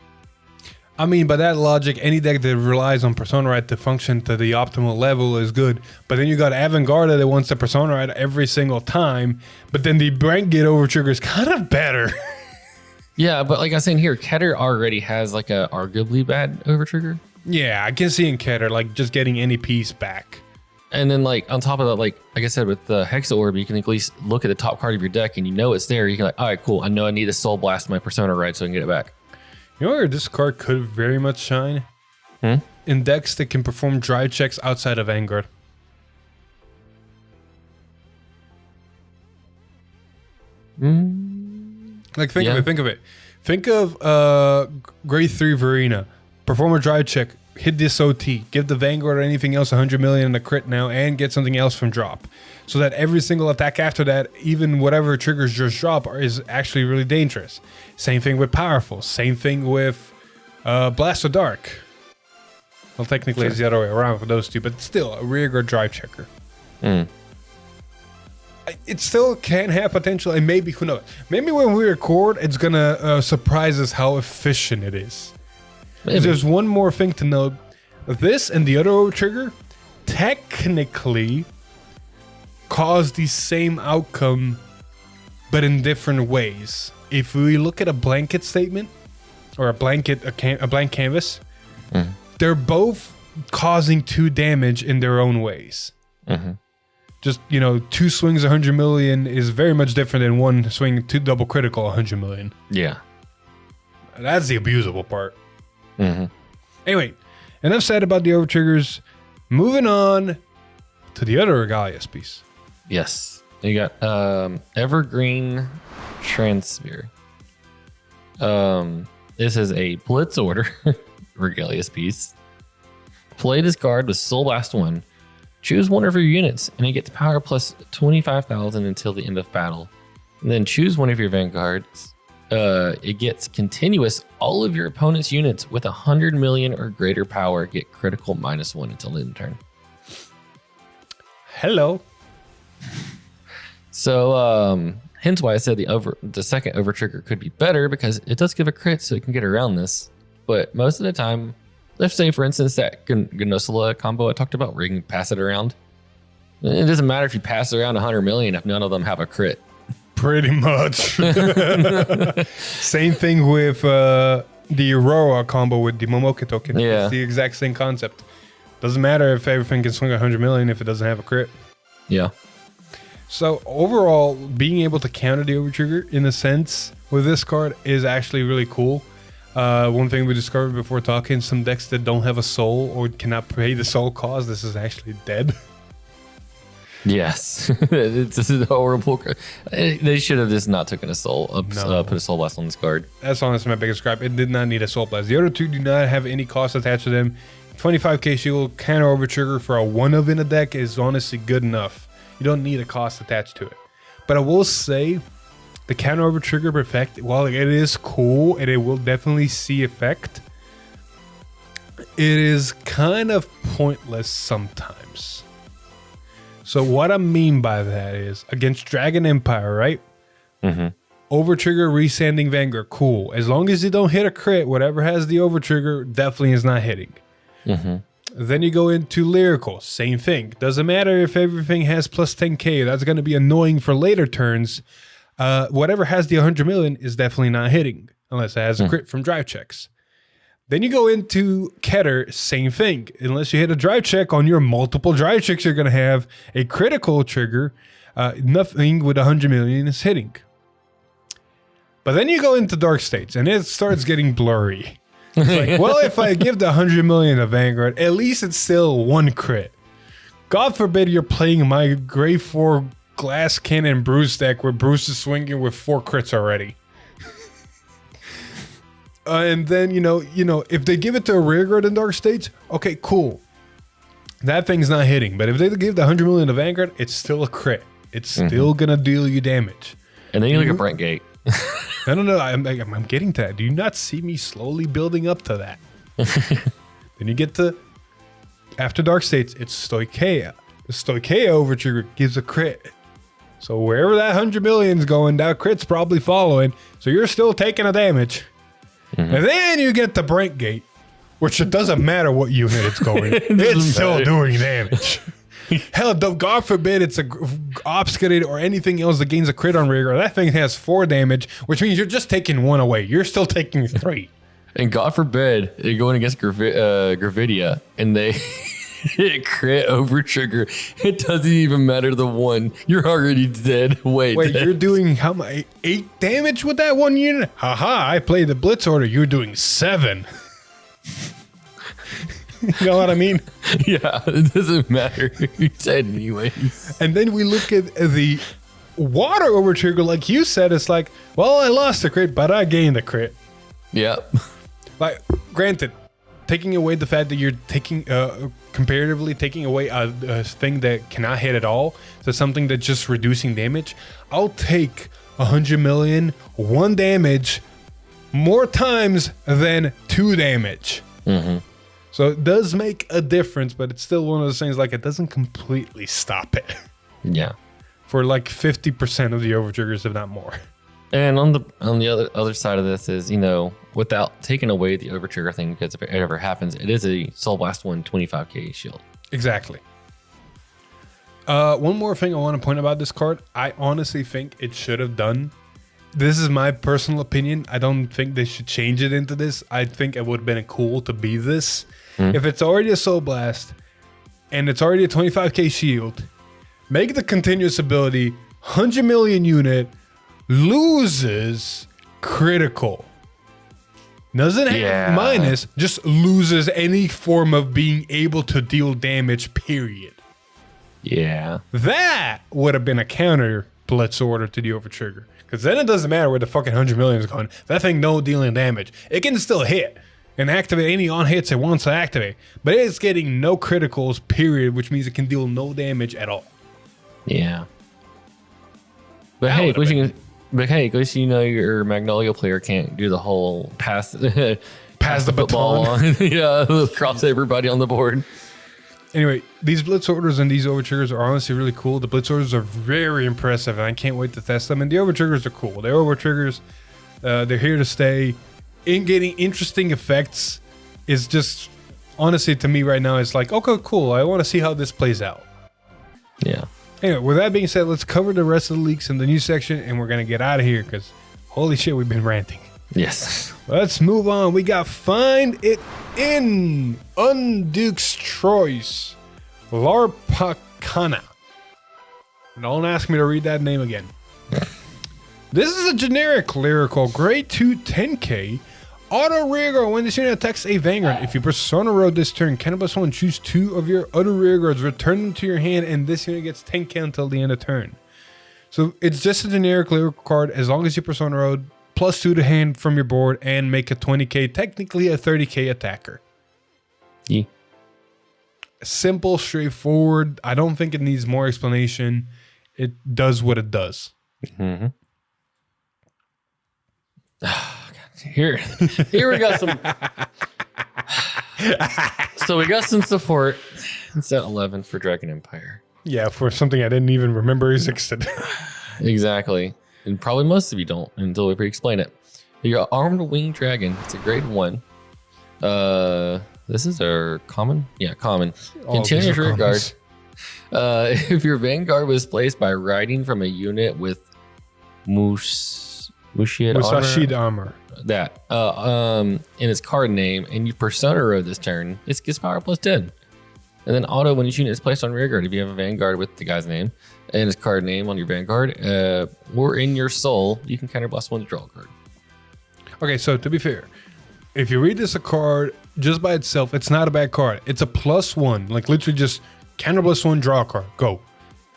I mean, by that logic, any deck that relies on Persona Ride to function to the optimal level is good. But then you got Vanguard that wants the Persona Ride every single time. But then the Vanguard overtrigger is kind of better. Yeah, but like I was saying here, Keter already has like a arguably bad overtrigger. Yeah, I can see in Keter, like just getting any piece back. And then like on top of that, like I said, with the Hexa Orb, you can at least look at the top card of your deck and you know it's there. You can like, all right, cool. I know I need to Soul Blast my Persona Ride so I can get it back. You know where this card could very much shine? In decks that can perform drive checks outside of Vanguard. Like think of it. Think of grade 3 Verena. Perform a drive check, hit this OT, give the Vanguard or anything else 100 million in a crit now, and get something else from drop. So that every single attack after that, even whatever triggers just drop, is actually really dangerous. Same thing with Powerful. Same thing with Blast of Dark. Well, technically it's the other way around for those two, but still a rearguard drive checker. It still can have potential, and maybe, who knows? Maybe when we record, it's gonna surprise us how efficient it is. There's one more thing to note. This and the other trigger technically cause the same outcome, but in different ways. If we look at a blanket statement or a blank canvas, they're both causing 2 damage in their own ways. Just, 2 swings 100 million is very much different than 1 swing 2 double critical 100 million. Yeah. That's the abusable part. Anyway, enough said about the overtriggers. Moving on to the other Regalius piece. Yes. You got Evergreen Transfer. This is a Blitz Order Regalius piece. Play this card with Soul Blast 1. Choose one of your units, and it gets power plus 25,000 until the end of battle. And then choose one of your Vanguards. It gets continuous. All of your opponent's units with 100 million or greater power get critical -1 until the end of turn. Hello. So, hence why I said the second overtrigger could be better, because it does give a crit, so it can get around this. But most of the time, let's say, for instance, that Gnosala combo I talked about, where you can pass it around. It doesn't matter if you pass around 100 million if none of them have a crit. Pretty much. Same thing with the Aurora combo with the Momoke token. Yeah. It's the exact same concept. Doesn't matter if everything can swing 100 million if it doesn't have a crit. Yeah. So overall, being able to counter the overtrigger in a sense with this card is actually really cool. One thing we discovered before talking, some decks that don't have a soul or cannot pay the soul cost, this is actually dead. Yes, this is horrible. They should have just not taken a soul, put a soul blast on this card. That's honestly my biggest gripe. It did not need a soul blast. The other two do not have any cost attached to them. 25k shield, counter overtrigger for a 1-of in a deck is honestly good enough. You don't need a cost attached to it. But I will say, the counter overtrigger effect, while it is cool and it will definitely see effect, it is kind of pointless sometimes. So what I mean by that is, against Dragon Empire, right? Mm-hmm. Overtrigger, resanding Vanguard, cool. As long as you don't hit a crit, whatever has the overtrigger definitely is not hitting. Mm-hmm. Then you go into Lyrical, same thing. Doesn't matter if everything has plus 10k, that's going to be annoying for later turns. Whatever has the 100 million is definitely not hitting, unless it has a crit from drive checks. Then you go into Keter, same thing. Unless you hit a drive check on your multiple drive checks, you're going to have a critical trigger. Nothing with 100 million is hitting. But then you go into Dark States, and it starts getting blurry. It's like, well, if I give the 100 million to Vanguard, at least it's still one crit. God forbid you're playing my Grade 4 Glass Cannon Bruce deck where Bruce is swinging with 4 crits already. And then, you know, if they give it to a rearguard in Dark States, okay, cool. That thing's not hitting. But if they give the 100 million to Vanguard, it's still a crit. It's still going to deal you damage. And then you look at Brent Gate. No. I'm getting to that. Do you not see me slowly building up to that? Then you get to, after Dark States, it's Stoicheia. The Stoicheia overtrigger gives a crit. So wherever that 100 million's going, that crit's probably following. So you're still taking a damage. And then you get the Brent Gate, which it doesn't matter what unit it's going. It's still doing damage. Hell, God forbid it's a obscurate or anything else that gains a crit on rigor. That thing has 4 damage, which means you're just taking 1 away. You're still taking 3. And God forbid you're going against Gravidia and they hit crit over trigger. It doesn't even matter the 1. You're already dead. Wait, you're doing how much? 8 damage with that 1 unit? Haha, I played the Blitz order. You're doing 7. You know what I mean? Yeah, it doesn't matter. You said anyways. And then we look at the water overtrigger, like you said. It's like, well, I lost a crit, but I gained a crit. Yep. Like, granted, taking away the fact that you're taking comparatively taking away a thing that cannot hit at all to something that's just reducing damage, I'll take 100 million, 1 damage more times than 2 damage. So it does make a difference, but it's still one of those things, like, it doesn't completely stop it. Yeah. For like 50% of the overtriggers, if not more. And on the other side of this is, you know, without taking away the overtrigger thing, because if it ever happens, it is a Soul Blast 1 25k shield. Exactly. One more thing I want to point about this card. I honestly think it should have done. This is my personal opinion. I don't think they should change it into this. I think it would have been cool to be this. If it's already a Soul Blast and it's already a 25k shield, make the continuous ability 100 million unit, loses critical. Doesn't have minus, just loses any form of being able to deal damage, period. Yeah. That would have been a counter Blitz order to the overtrigger. Because then it doesn't matter where the fucking 100 million is going. That thing no dealing damage. It can still hit and activate any on hits it wants to activate. But it's getting no criticals, period, which means it can deal no damage at all. Yeah. But hey, because you know your Magnolia player can't do the whole pass the baton on. Yeah, cross everybody on the board. Anyway, these Blitz orders and these overtriggers are honestly really cool. The Blitz orders are very impressive, and I can't wait to test them. And the overtriggers are cool. The overtriggers, they're here to stay. In getting interesting effects is just, honestly, to me right now, it's like, okay, cool. I want to see how this plays out. Yeah. Anyway, with that being said, let's cover the rest of the leaks in the news section, and we're going to get out of here because holy shit, we've been ranting. Yes. Let's move on. We got Find It In, Unduke's Choice, Larpacana. Don't ask me to read that name again. This is a generic Lyrical grade 2 10k. Auto rearguard. When this unit attacks a Vanguard, if you persona road this turn, cannibal someone choose 2 of your other rearguards, return them to your hand, and this unit gets 10k until the end of turn. So it's just a generic Lyrical card as long as you persona road +2 to hand from your board and make a 20k, technically a 30k attacker. Yeah. Simple, straightforward. I don't think it needs more explanation. It does what it does. Mm-hmm. Here we got some. So we got some support. It's at 11 for Dragon Empire. Yeah, for something I didn't even remember existed. Exactly. And probably most of you don't until we explain it. Your Armed Winged Dragon. It's a grade 1. This is our common? Yeah, common. Continuous rear guard. If your Vanguard was placed by riding from a unit with Mushid armor. That in its card name, and you persona road this turn, it gets power +10. And then auto when each unit is placed on rearguard, if you have a Vanguard with the guy's name and his card name on your Vanguard, or in your soul, you can counter +1 to draw a card. Okay, so to be fair, if you read this a card just by itself, it's not a bad card. It's a +1, like literally just counter +1, draw a card, go.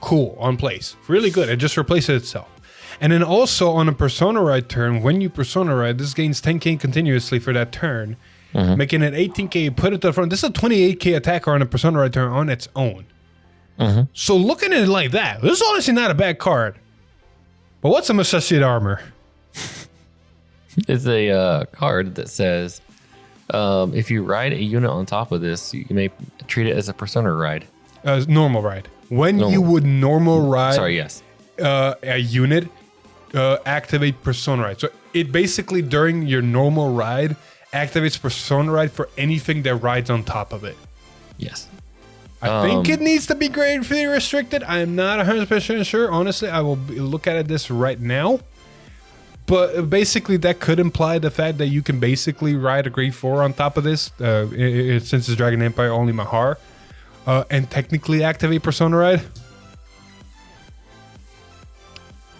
Cool, on place. Really good. It just replaces itself. And then also on a persona ride turn, when you persona ride, this gains 10k continuously for that turn, making it 18k, put it to the front. This is a 28k attacker on a persona ride turn on its own. So looking at it like that, this is honestly not a bad card. But what's a Musashi armor? It's a card that says, if you ride a unit on top of this, you may treat it as a persona ride. Normal ride. When you would normal ride a unit, activate persona ride. So it basically during your normal ride activates persona ride for anything that rides on top of it. Yes. I think it needs to be grade 3 restricted. I'm not 100% sure. Honestly, I will look at this right now. But basically, that could imply the fact that you can basically ride a grade 4 on top of this, since it's Dragon Empire only Mahar, and technically activate persona ride.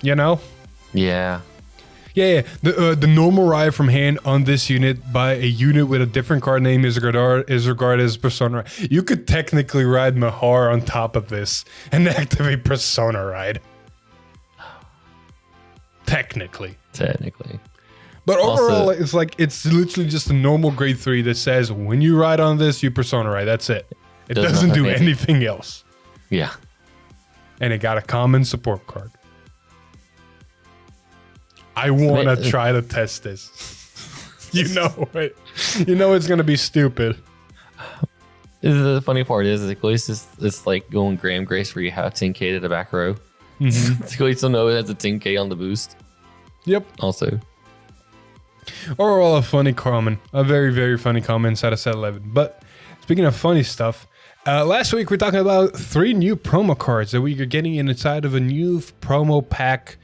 You know? Yeah. Yeah. The normal ride from hand on this unit by a unit with a different card name is regarded as persona ride. You could technically ride Mahar on top of this and activate persona ride. Technically. But overall, it's like it's literally just a normal grade 3 that says when you ride on this, you persona ride. That's it. It doesn't do anything else. Yeah. And it got a common support card. I want to try to test this. You know it. You know it's going to be stupid. The funny part is at least it's like going Graham Grace where you have 10k to the back row. At least you'll know it has a 10k on the boost. Yep. Also. Overall, a funny comment. A very, very funny comment inside of set 11. But speaking of funny stuff, last week we were talking about 3 new promo cards that we are getting inside of a new promo pack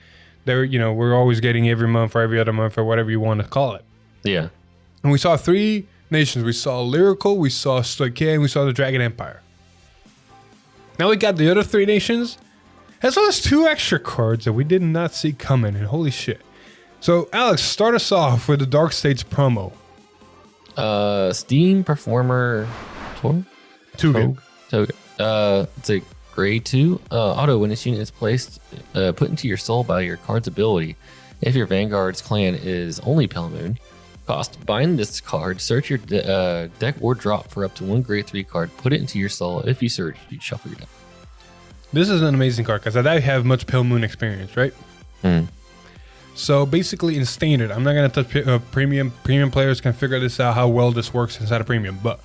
that we're always getting every month or every other month or whatever you want to call it. Yeah. And we saw 3 nations. We saw Lyrical, we saw Stoichea, and we saw the Dragon Empire. Now we got the other 3 nations, as well as 2 extra cards that we did not see coming, and holy shit. So, Alex, start us off with the Dark States promo. Steam Performer Toga. It's a grade 2 auto. When this unit is placed, put into your soul by your card's ability. If your Vanguard's clan is only Pale Moon, cost, bind this card, search your deck or drop for up to 1 grade 3 card, put it into your soul. If you search, you shuffle your deck. This is an amazing card because I have much Pale Moon experience, right? So basically in standard, I'm not going to touch premium. Premium players can figure this out, how well this works inside of premium. But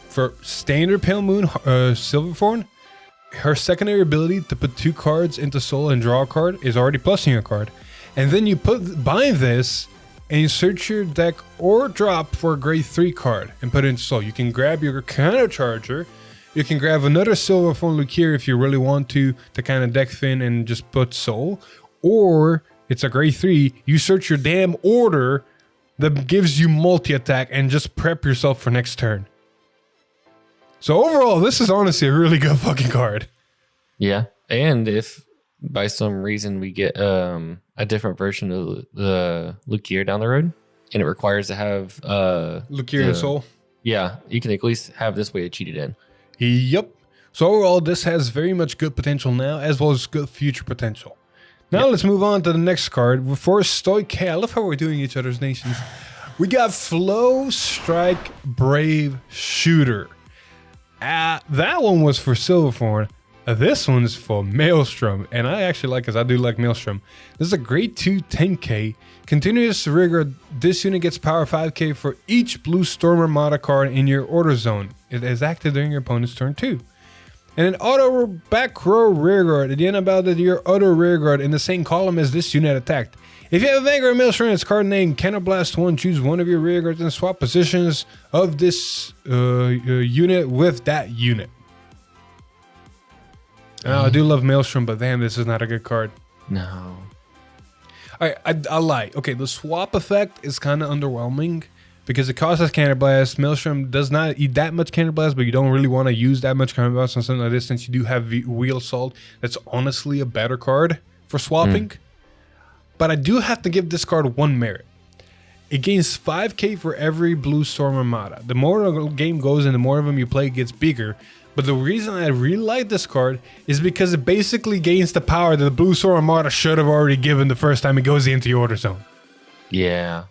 for standard Pale Moon, Silverthorn, her secondary ability to put 2 cards into soul and draw a card is already plussing a card. And then you bind this and you search your deck or drop for a grade 3 card and put it into soul. You can grab your counter charger. You can grab another Silverthorn Lukier if you really want to kind of deck thin and just put soul. Or it's a grade 3. You search your damn order that gives you multi-attack and just prep yourself for next turn. So overall, this is honestly a really good fucking card. Yeah. And if by some reason we get a different version of the Lukier down the road, and it requires to have Lukier and Soul. Yeah, you can at least have this way to cheat it in. Yep. So overall, this has very much good potential now, as well as good future potential. Now let's move on to the next card. For Stoike, I love how we're doing each other's nations. We got Flow Strike Brave Shooter. That one was for Silverthorn. This one's for Maelstrom, and I actually like this. I do like Maelstrom. This is a grade 2 10k. Continuous rigor. This unit gets power 5k for each blue Storm Armada card in your order zone. It is active during your opponent's turn 2. And an auto back row rearguard. At the end of battle, your auto rearguard in the same column as this unit attacked. If you have a Vanguard Maelstrom and its card name Cannonblast 1, choose one of your rearguards and swap positions of this unit with that unit. I do love Maelstrom, but damn, this is not a good card. No. I lie. Okay, the swap effect is kind of underwhelming because it costs us Counterblast. Maelstrom does not eat that much Counterblast, but you don't really want to use that much Counterblast on something like this since you do have Wheel Assault. That's honestly a better card for swapping. But I do have to give this card one merit. It gains 5k for every blue Storm Armada. The more the game goes and the more of them you play, it gets bigger. But the reason I really like this card is because it basically gains the power that the blue Storm Armada should have already given the first time it goes into your order zone. Yeah.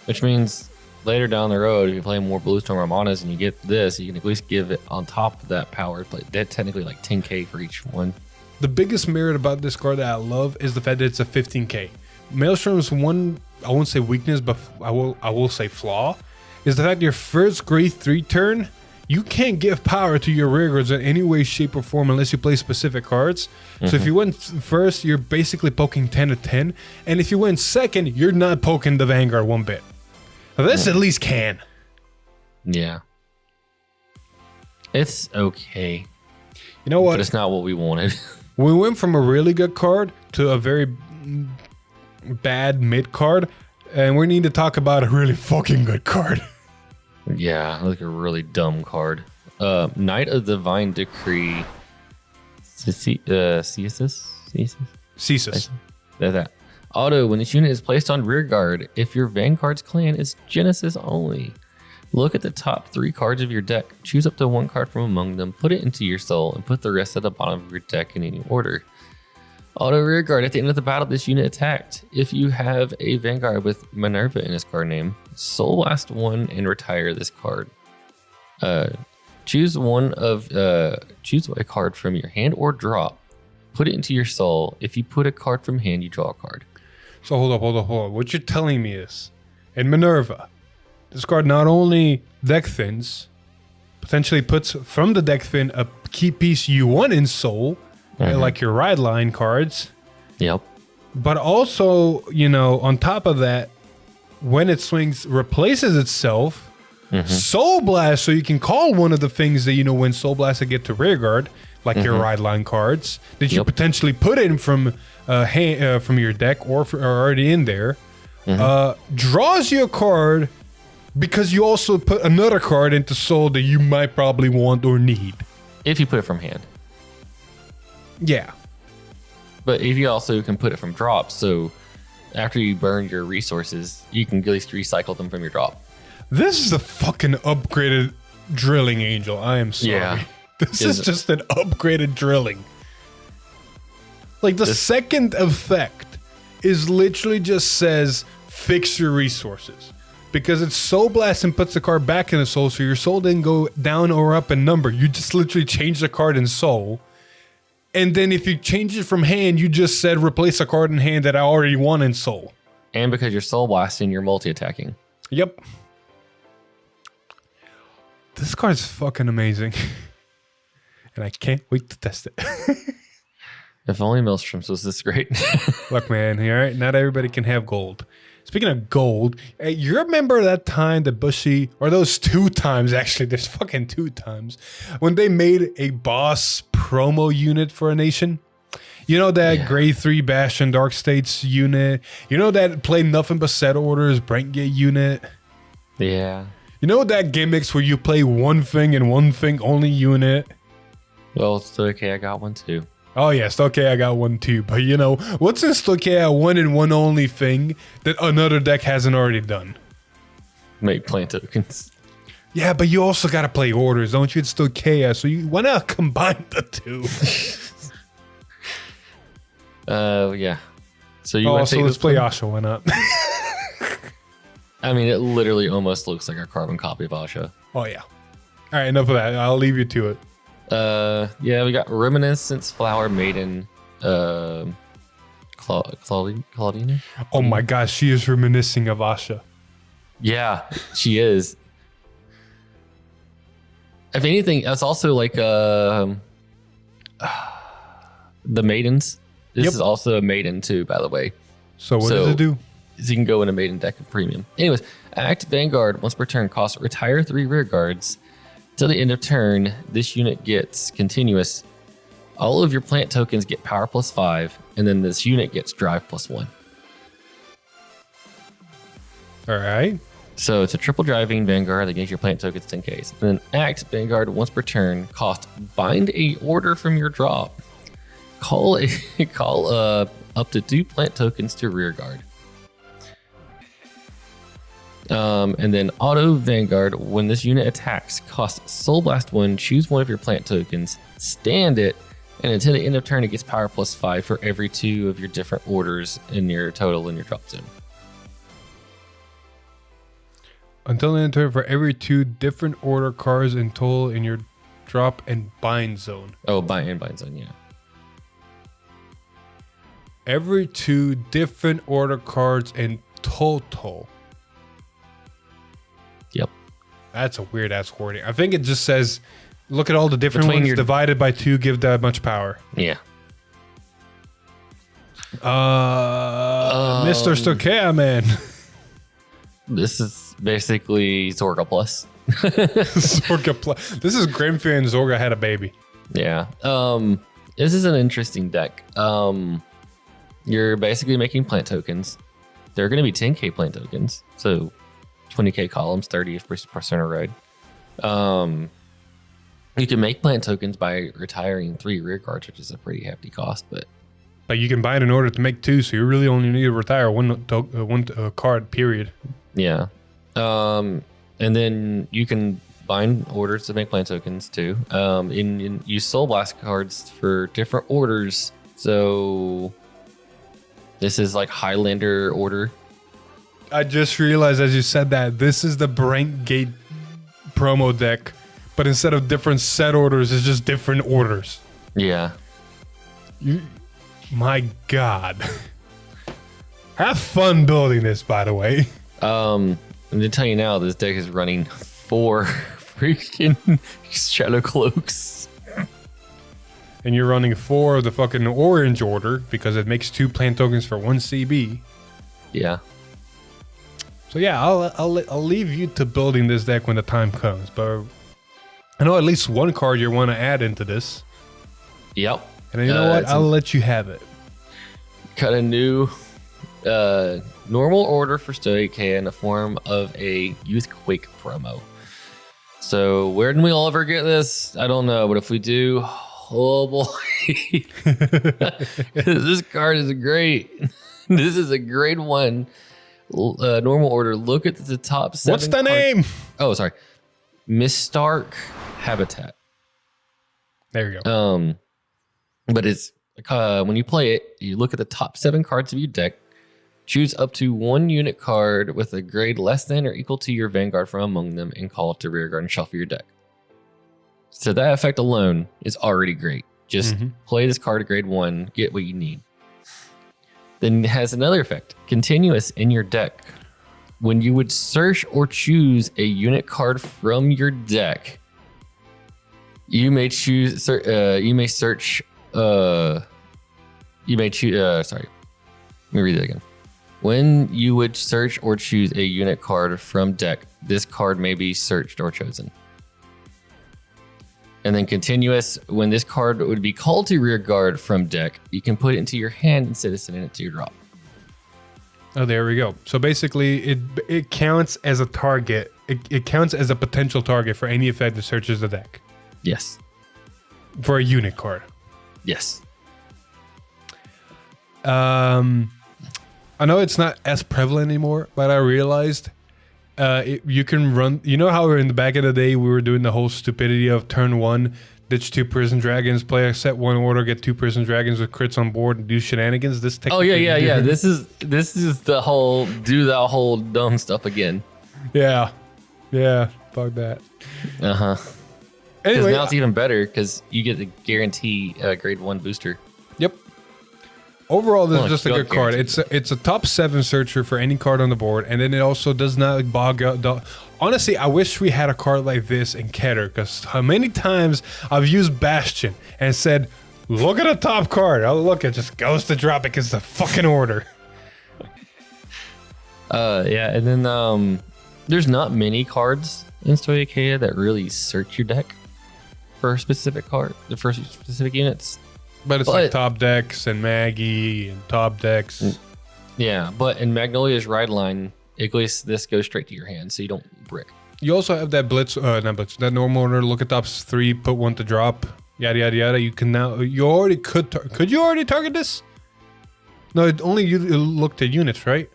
Which means later down the road, if you play more blue Storm Armadas and you get this, you can at least give it on top of that power. That technically like 10k for each one. The biggest merit about this card that I love is the fact that it's a 15k. Maelstrom's one, I won't say weakness, but I will say flaw, is the fact that your first grade 3 turn, you can't give power to your rearguards in any way, shape, or form unless you play specific cards. So if you went first, you're basically poking 10 to 10. And if you went second, you're not poking the Vanguard one bit. Now this at least can. Yeah. It's okay. You know what? But it's not what we wanted. We went from a really good card to a very bad mid card. And we need to talk about a really fucking good card. Yeah, like a really dumb card. Knight of Divine Decree. Ceasus? That. Auto, when this unit is placed on rear guard, if your Vanguard's clan is Genesis only, look at the top 3 cards of your deck, choose up to 1 card from among them, put it into your soul, and put the rest at the bottom of your deck in any order. Auto rear guard, at the end of the battle, this unit attacked. If you have a Vanguard with Minerva in its card name, Soul Blast 1 and retire this card. Choose a card from your hand or drop. Put it into your soul. If you put a card from hand, you draw a card. So hold up. What you're telling me is, in Minerva, this card not only deck thins, potentially puts from the deck thin a key piece you want in soul, like your ride line cards. Yep. But also, you know, on top of that, when it swings, replaces itself, Soul Blast, so you can call one of the things that, you know, when Soul Blast to get to rear guard, like your ride line cards, that you potentially put in from your deck or already in there, draws you a card because you also put another card into soul that you might probably want or need. If you put it from hand. Yeah. But if you also can put it from drop, so after you burn your resources, you can at least recycle them from your drop. This is a fucking upgraded drilling angel. I am sorry. Yeah. This is just an upgraded drilling. Like the second effect is literally just says fix your resources. Because it's Soul Blast and puts the card back in the soul, so your soul didn't go down or up in number. You just literally change the card in soul. And then if you change it from hand, you just said replace a card in hand that I already want in soul. And because you're soul blasting, you're multi-attacking. Yep. This card's fucking amazing. And I can't wait to test it. If only Maelstroms was this great. Look, man, all right? Not everybody can have gold. Speaking of gold, hey, you remember that time that Bushy, or those 2 times, actually, there's fucking 2 times, when they made a boss promo unit for a nation? You know that grade 3 Bastion Dark States unit? You know that played nothing but set orders, Brentgate unit? Yeah. You know that gimmicks where you play one thing and one thing only unit? Well, it's okay, I got one too. Oh yeah, Stockade I got one too. But you know, what's in Stockade a one and one only thing that another deck hasn't already done? Make plant tokens. Yeah, but you also gotta play orders, don't you? It's still chaos, so you why not combine the two? Yeah. So you also let's play Asha, why not? I mean, it literally almost looks like a carbon copy of Asha. Oh yeah. All right, enough of that. I'll leave you to it. Yeah, we got Reminiscence, Flower, Maiden, Claudina. Oh my gosh, she is reminiscing of Asha. Yeah, she is. If anything, that's also like the Maidens. This is also a Maiden too, by the way. So what does it do? So you can go in a Maiden deck of premium. Anyways, active Vanguard once per turn costs retire 3 rear guards. Till the end of turn, this unit gets continuous. All of your plant tokens get power +5, and then this unit gets drive +1. All right. So it's a triple driving Vanguard that gives your plant tokens 10Ks. And then act Vanguard once per turn cost bind a order from your drop. Call up to 2 plant tokens to rear guard. And then auto Vanguard, when this unit attacks, cost Soul Blast 1, choose one of your plant tokens, stand it, and until the end of turn, it gets power +5 for every 2 of your different orders in your total in your drop zone. Until the end of turn, for every 2 different order cards in total in your drop and bind zone. Oh, bind zone, yeah. Every 2 different order cards in total. Yep. That's a weird ass wording. I think it just says, look at all the different ones divided by 2, give that much power. Yeah. Mr. Stockade, man. This is basically Zorga Plus. Zorga Plus. This is Grimfir and Zorga had a baby. Yeah. This is an interesting deck. You're basically making plant tokens. They're going to be 10k plant tokens. So 20k columns, 30 per center ride. You can make plant tokens by retiring 3 rear guards, which is a pretty hefty cost, but you can bind in order to make 2, so you really only need to retire one card, period. Yeah. And then you can bind orders to make plant tokens too. And use Soul Blast cards for different orders. So this is like Highlander order. I just realized as you said that this is the Brink Gate promo deck, but instead of different set orders, it's just different orders. Yeah. My God. Have fun building this, by the way. I'm gonna tell you now, this deck is running 4 freaking Shadow Cloaks. And you're running 4 of the fucking orange order because it makes 2 plant tokens for 1 CB. Yeah. So yeah, I'll leave you to building this deck when the time comes. But I know at least one card you want to add into this. Yep. And you know what? I'll let you have it. Got a new normal order for Stoic in the form of a Youthquake promo. So where did we all ever get this? I don't know, but if we do, oh boy. This card is great. This is a grade 1 normal order. Look at the top 7. What's the name? Oh, sorry. Mistark Habitat. There you go. But it's when you play it, you look at the top 7 cards of your deck, choose up to 1 unit card with a grade less than or equal to your Vanguard from among them, and call it to rear guard and shuffle your deck. So that effect alone is already great. Just play this card at grade 1, get what you need. Then it has another effect, continuous in your deck. When you would search or choose a unit card from your deck, you may choose. You may search. You may choose. Sorry, let me read it again. When you would search or choose a unit card from deck, this card may be searched or chosen. And then continuous, when this card would be called to rear guard from deck, you can put it into your hand instead of sending it to your drop. Oh, there we go. So basically, it counts as a target. It counts as a potential target for any effect that searches the deck. Yes. For a unit card. Yes. I know it's not as prevalent anymore, but I realized you can run. You know how in the back of the day we were doing the whole stupidity of turn 1, ditch 2 prison dragons, play a set 1 order, get 2 prison dragons with crits on board, and do shenanigans. This yeah. This is the whole do that whole dumb stuff again. Yeah, fuck that. Anyway, because now it's even better because you get the guarantee grade 1 booster. Yep. Overall, this is just a good card. It's a top 7 searcher for any card on the board, and then it also does not bog out. Honestly, I wish we had a card like this in Keter, because how many times I've used Bastion and said, look at the top card. Oh, look, it just goes to drop because it's a fucking order. Yeah, and then there's not many cards in Stoicheia that really search your deck for a specific card, for specific units. But it's like top decks and Maggie and top decks. Yeah, but in Magnolia's ride line, at least this goes straight to your hand, so you don't brick. You also have that blitz, not blitz, that normal order, look at tops 3, put 1 to drop, yada yada yada. You can now, you already could you already target this? No, it only you looked at units, right?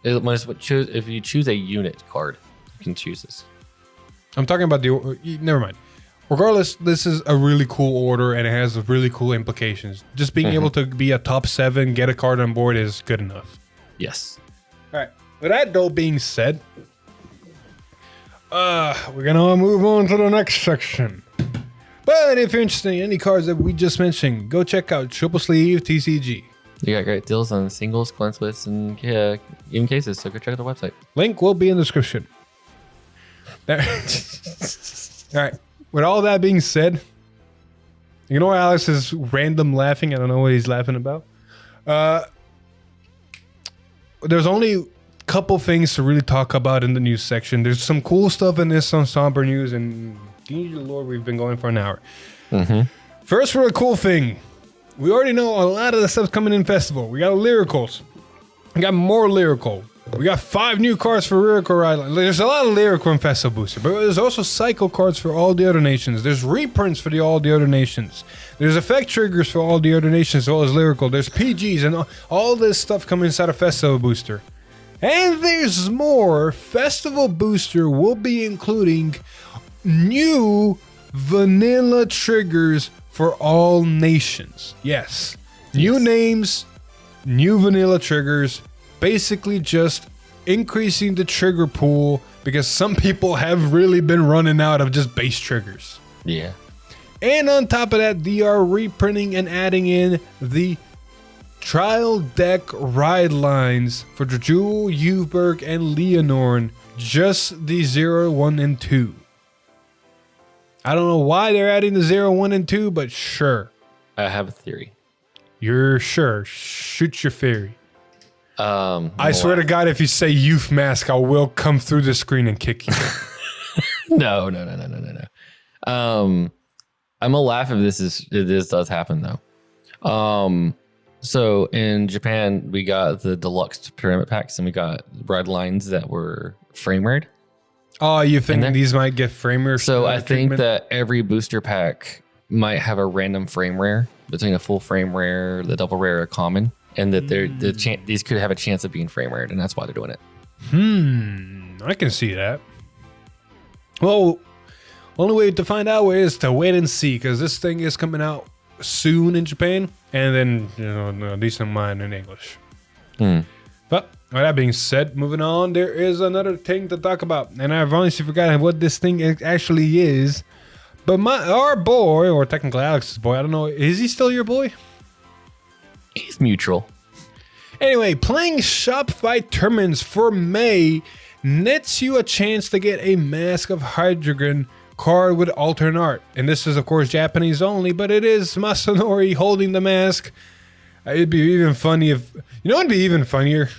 If you choose a unit card, you can choose this. I'm talking about never mind. Regardless, this is a really cool order and it has really cool implications. Just being able to be a top 7, get a card on board is good enough. Yes. All right. With that though being said, we're gonna move on to the next section. But if you're interested in any cards that we just mentioned, go check out Triple Sleeve TCG. You got great deals on singles, coin splits, and even cases, so go check out the website. Link will be in the description. All right. With all that being said, you know Alex is random laughing. I don't know what he's laughing about. There's only a couple things to really talk about in the news section. There's some cool stuff in this, some somber news, and dear Lord, we've been going for an hour. First, for a cool thing. We already know a lot of the stuff's coming in Festival. We got Lyricals. We got more Lyrical. We got 5 new cards for Lyrical Ride. There's a lot of Lyrical in Festival Booster, but there's also Cycle cards for all the other nations. There's reprints for all the other nations. There's effect triggers for all the other nations as well as Lyrical. There's PGs and all this stuff coming inside of Festival Booster. And there's more. Festival Booster will be including new vanilla triggers for all nations. Yes. New names, new vanilla triggers. Basically just increasing the trigger pool because some people have really been running out of just base triggers. Yeah. And on top of that, they are reprinting and adding in the trial deck ride lines for Jewel, Uberg, and Leonorn. Just the 0, 1, and 2. I don't know why they're adding the 0, 1, and 2, but sure. I have a theory. You're sure. Shoot your theory. I swear to to God, if you say youth mask, I will come through the screen and kick you. No. I'm gonna laugh if this does happen though. So in Japan, we got the deluxe pyramid packs and we got ride lines that were frame rared. Oh, you think these might get frame rare? So I think that every booster pack might have a random frame rare between a full frame rare, the double rare, or common. And that these could have a chance of being frame rared, and that's why they're doing it. I can see that. Well, only way to find out is to wait and see, because this thing is coming out soon in Japan, and then a decent amount in English. But with that being said, moving on, there is another thing to talk about, and I've honestly forgotten what this thing actually is. But our boy, or technically Alex's boy, I don't know, is he still your boy? He's neutral. Anyway, playing Shop Fight tournaments for May nets you a chance to get a Mask of Hydreigon card with alternate art. And this is, of course, Japanese only, but it is Masanori holding the mask. It'd be even funny if... You know what would be even funnier?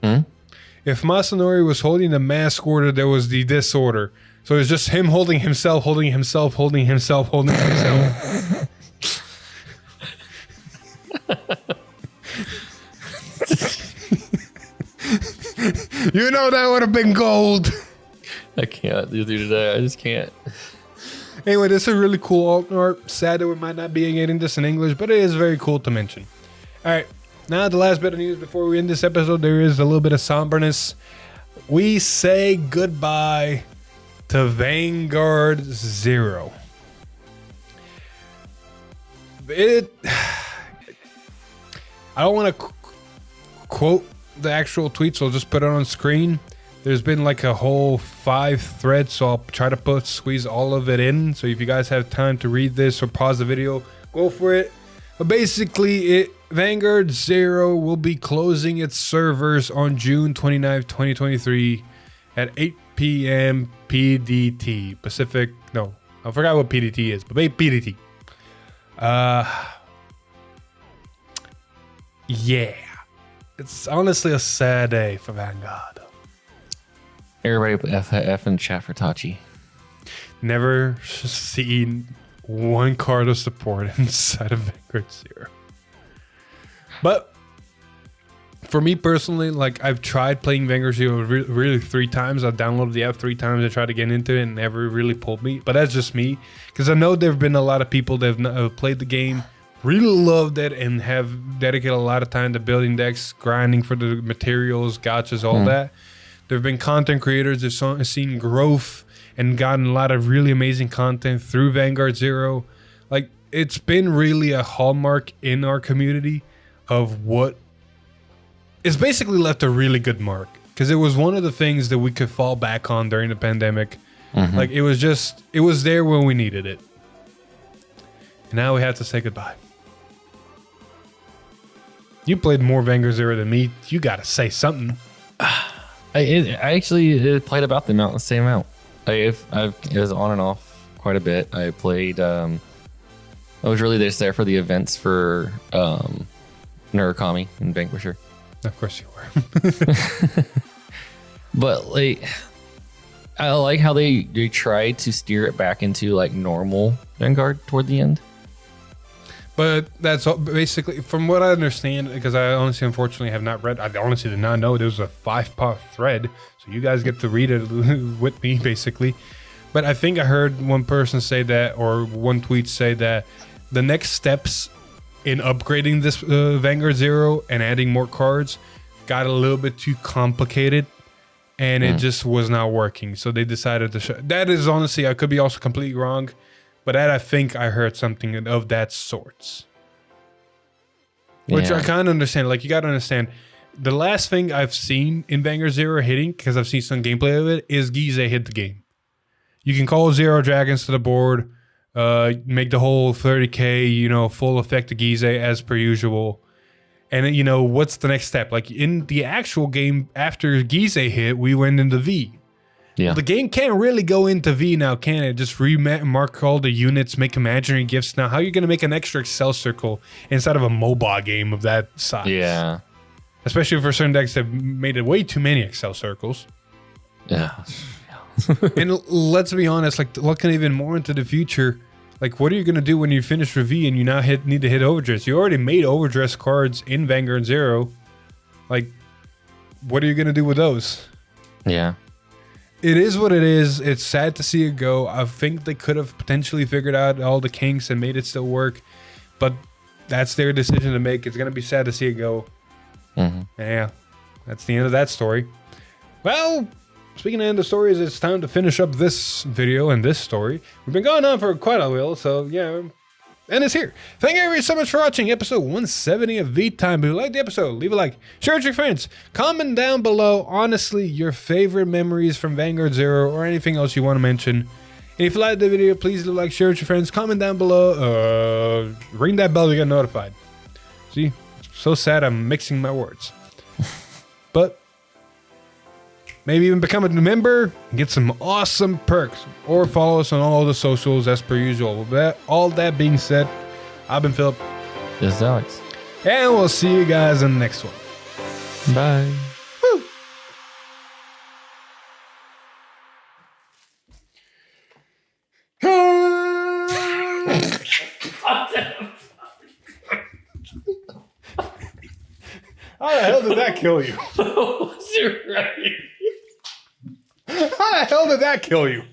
If Masanori was holding the mask order, there was the disorder. So it's just him holding himself, holding himself, holding himself, holding himself. You know that would have been gold. I can't do today. I just can't. Anyway, this is a really cool alt art. Sad that we might not be getting this in English, but it is very cool to mention. All right, Now, the last bit of news before we end this episode, there is a little bit of somberness. We say goodbye to Vanguard 0. I don't want to quote the actual tweet, so I'll just put it on screen. There's been like a whole 5 threads, so I'll try to squeeze all of it in. So if you guys have time to read this or pause the video, go for it. But basically, Vanguard 0 will be closing its servers on June 29th, 2023 at 8 p.m. PDT. Pacific, no, I forgot what PDT is, but 8 PDT. Yeah. It's honestly a sad day for Vanguard. Everybody F and chat for Tachi. Never seen one card of support inside of Vanguard 0. But for me personally, like I've tried playing Vanguard 0 really 3 times. I've downloaded the app 3 times. I tried to get into it and never really pulled me. But that's just me, because I know there have been a lot of people that have played the game, really loved it, and have dedicated a lot of time to building decks, grinding for the materials, gotchas, all that. There have been content creators that have seen growth and gotten a lot of really amazing content through Vanguard 0. Like, it's been really a hallmark in our community of what is basically left a really good mark, because it was one of the things that we could fall back on during the pandemic. Like, it was there when we needed it. And now we have to say goodbye. You played more Vanguard 0 than me. You got to say something. I actually played about the same amount. It was on and off quite a bit. I played. I was really just there for the events for Narukami and Vanquisher. Of course you were. But like, I like how they tried to steer it back into like normal Vanguard toward the end. But that's basically, from what I understand, because I honestly, unfortunately, have not read. I honestly did not know there was a 5-part thread, so you guys get to read it with me, basically. But I think I heard one person say that, or one tweet say that the next steps in upgrading this Vanguard 0 and adding more cards got a little bit too complicated, and it just was not working. So they decided to that is honestly, I could be also completely wrong, but that I think I heard something of that sorts. Which I kind of understand. Like, you got to understand, the last thing I've seen in Vanguard 0 hitting, because I've seen some gameplay of it, is Gize hit the game. You can call 0 dragons to the board, make the whole 30k, full effect of Gize as per usual. And, what's the next step? Like, in the actual game, after Gize hit, we went into V. Yeah. Well, the game can't really go into V now, can it? Just remark all the units, make imaginary gifts. Now, how are you going to make an extra Excel circle inside of a MOBA game of that size? Yeah. Especially for certain decks that made it way too many Excel circles. Yeah. And let's be honest, like, looking even more into the future, like, what are you going to do when you finish with V and you now need to hit Overdress? You already made Overdress cards in Vanguard 0. Like, what are you going to do with those? Yeah. It is what it is. It's sad to see it go. I think they could have potentially figured out all the kinks and made it still work, but that's their decision to make. It's going to be sad to see it go. Yeah, that's the end of that story. Well, speaking of end of stories, it's time to finish up this video and this story. We've been going on for quite a while, so yeah. And it's here. Thank you everybody so much for watching episode 170 of V-Time. If you liked the episode, leave a like, share it with your friends, comment down below, honestly, your favorite memories from Vanguard 0 or anything else you want to mention. And if you liked the video, please leave a like, share it with your friends, comment down below, ring that bell to get notified. See, so sad I'm mixing my words. But maybe even become a member and get some awesome perks. Or follow us on all the socials as per usual. With all that being said, I've been Philip. This is Alex. And we'll see you guys in the next one. Bye. Woo. How the hell did that kill you? You're right. How the hell did that kill you?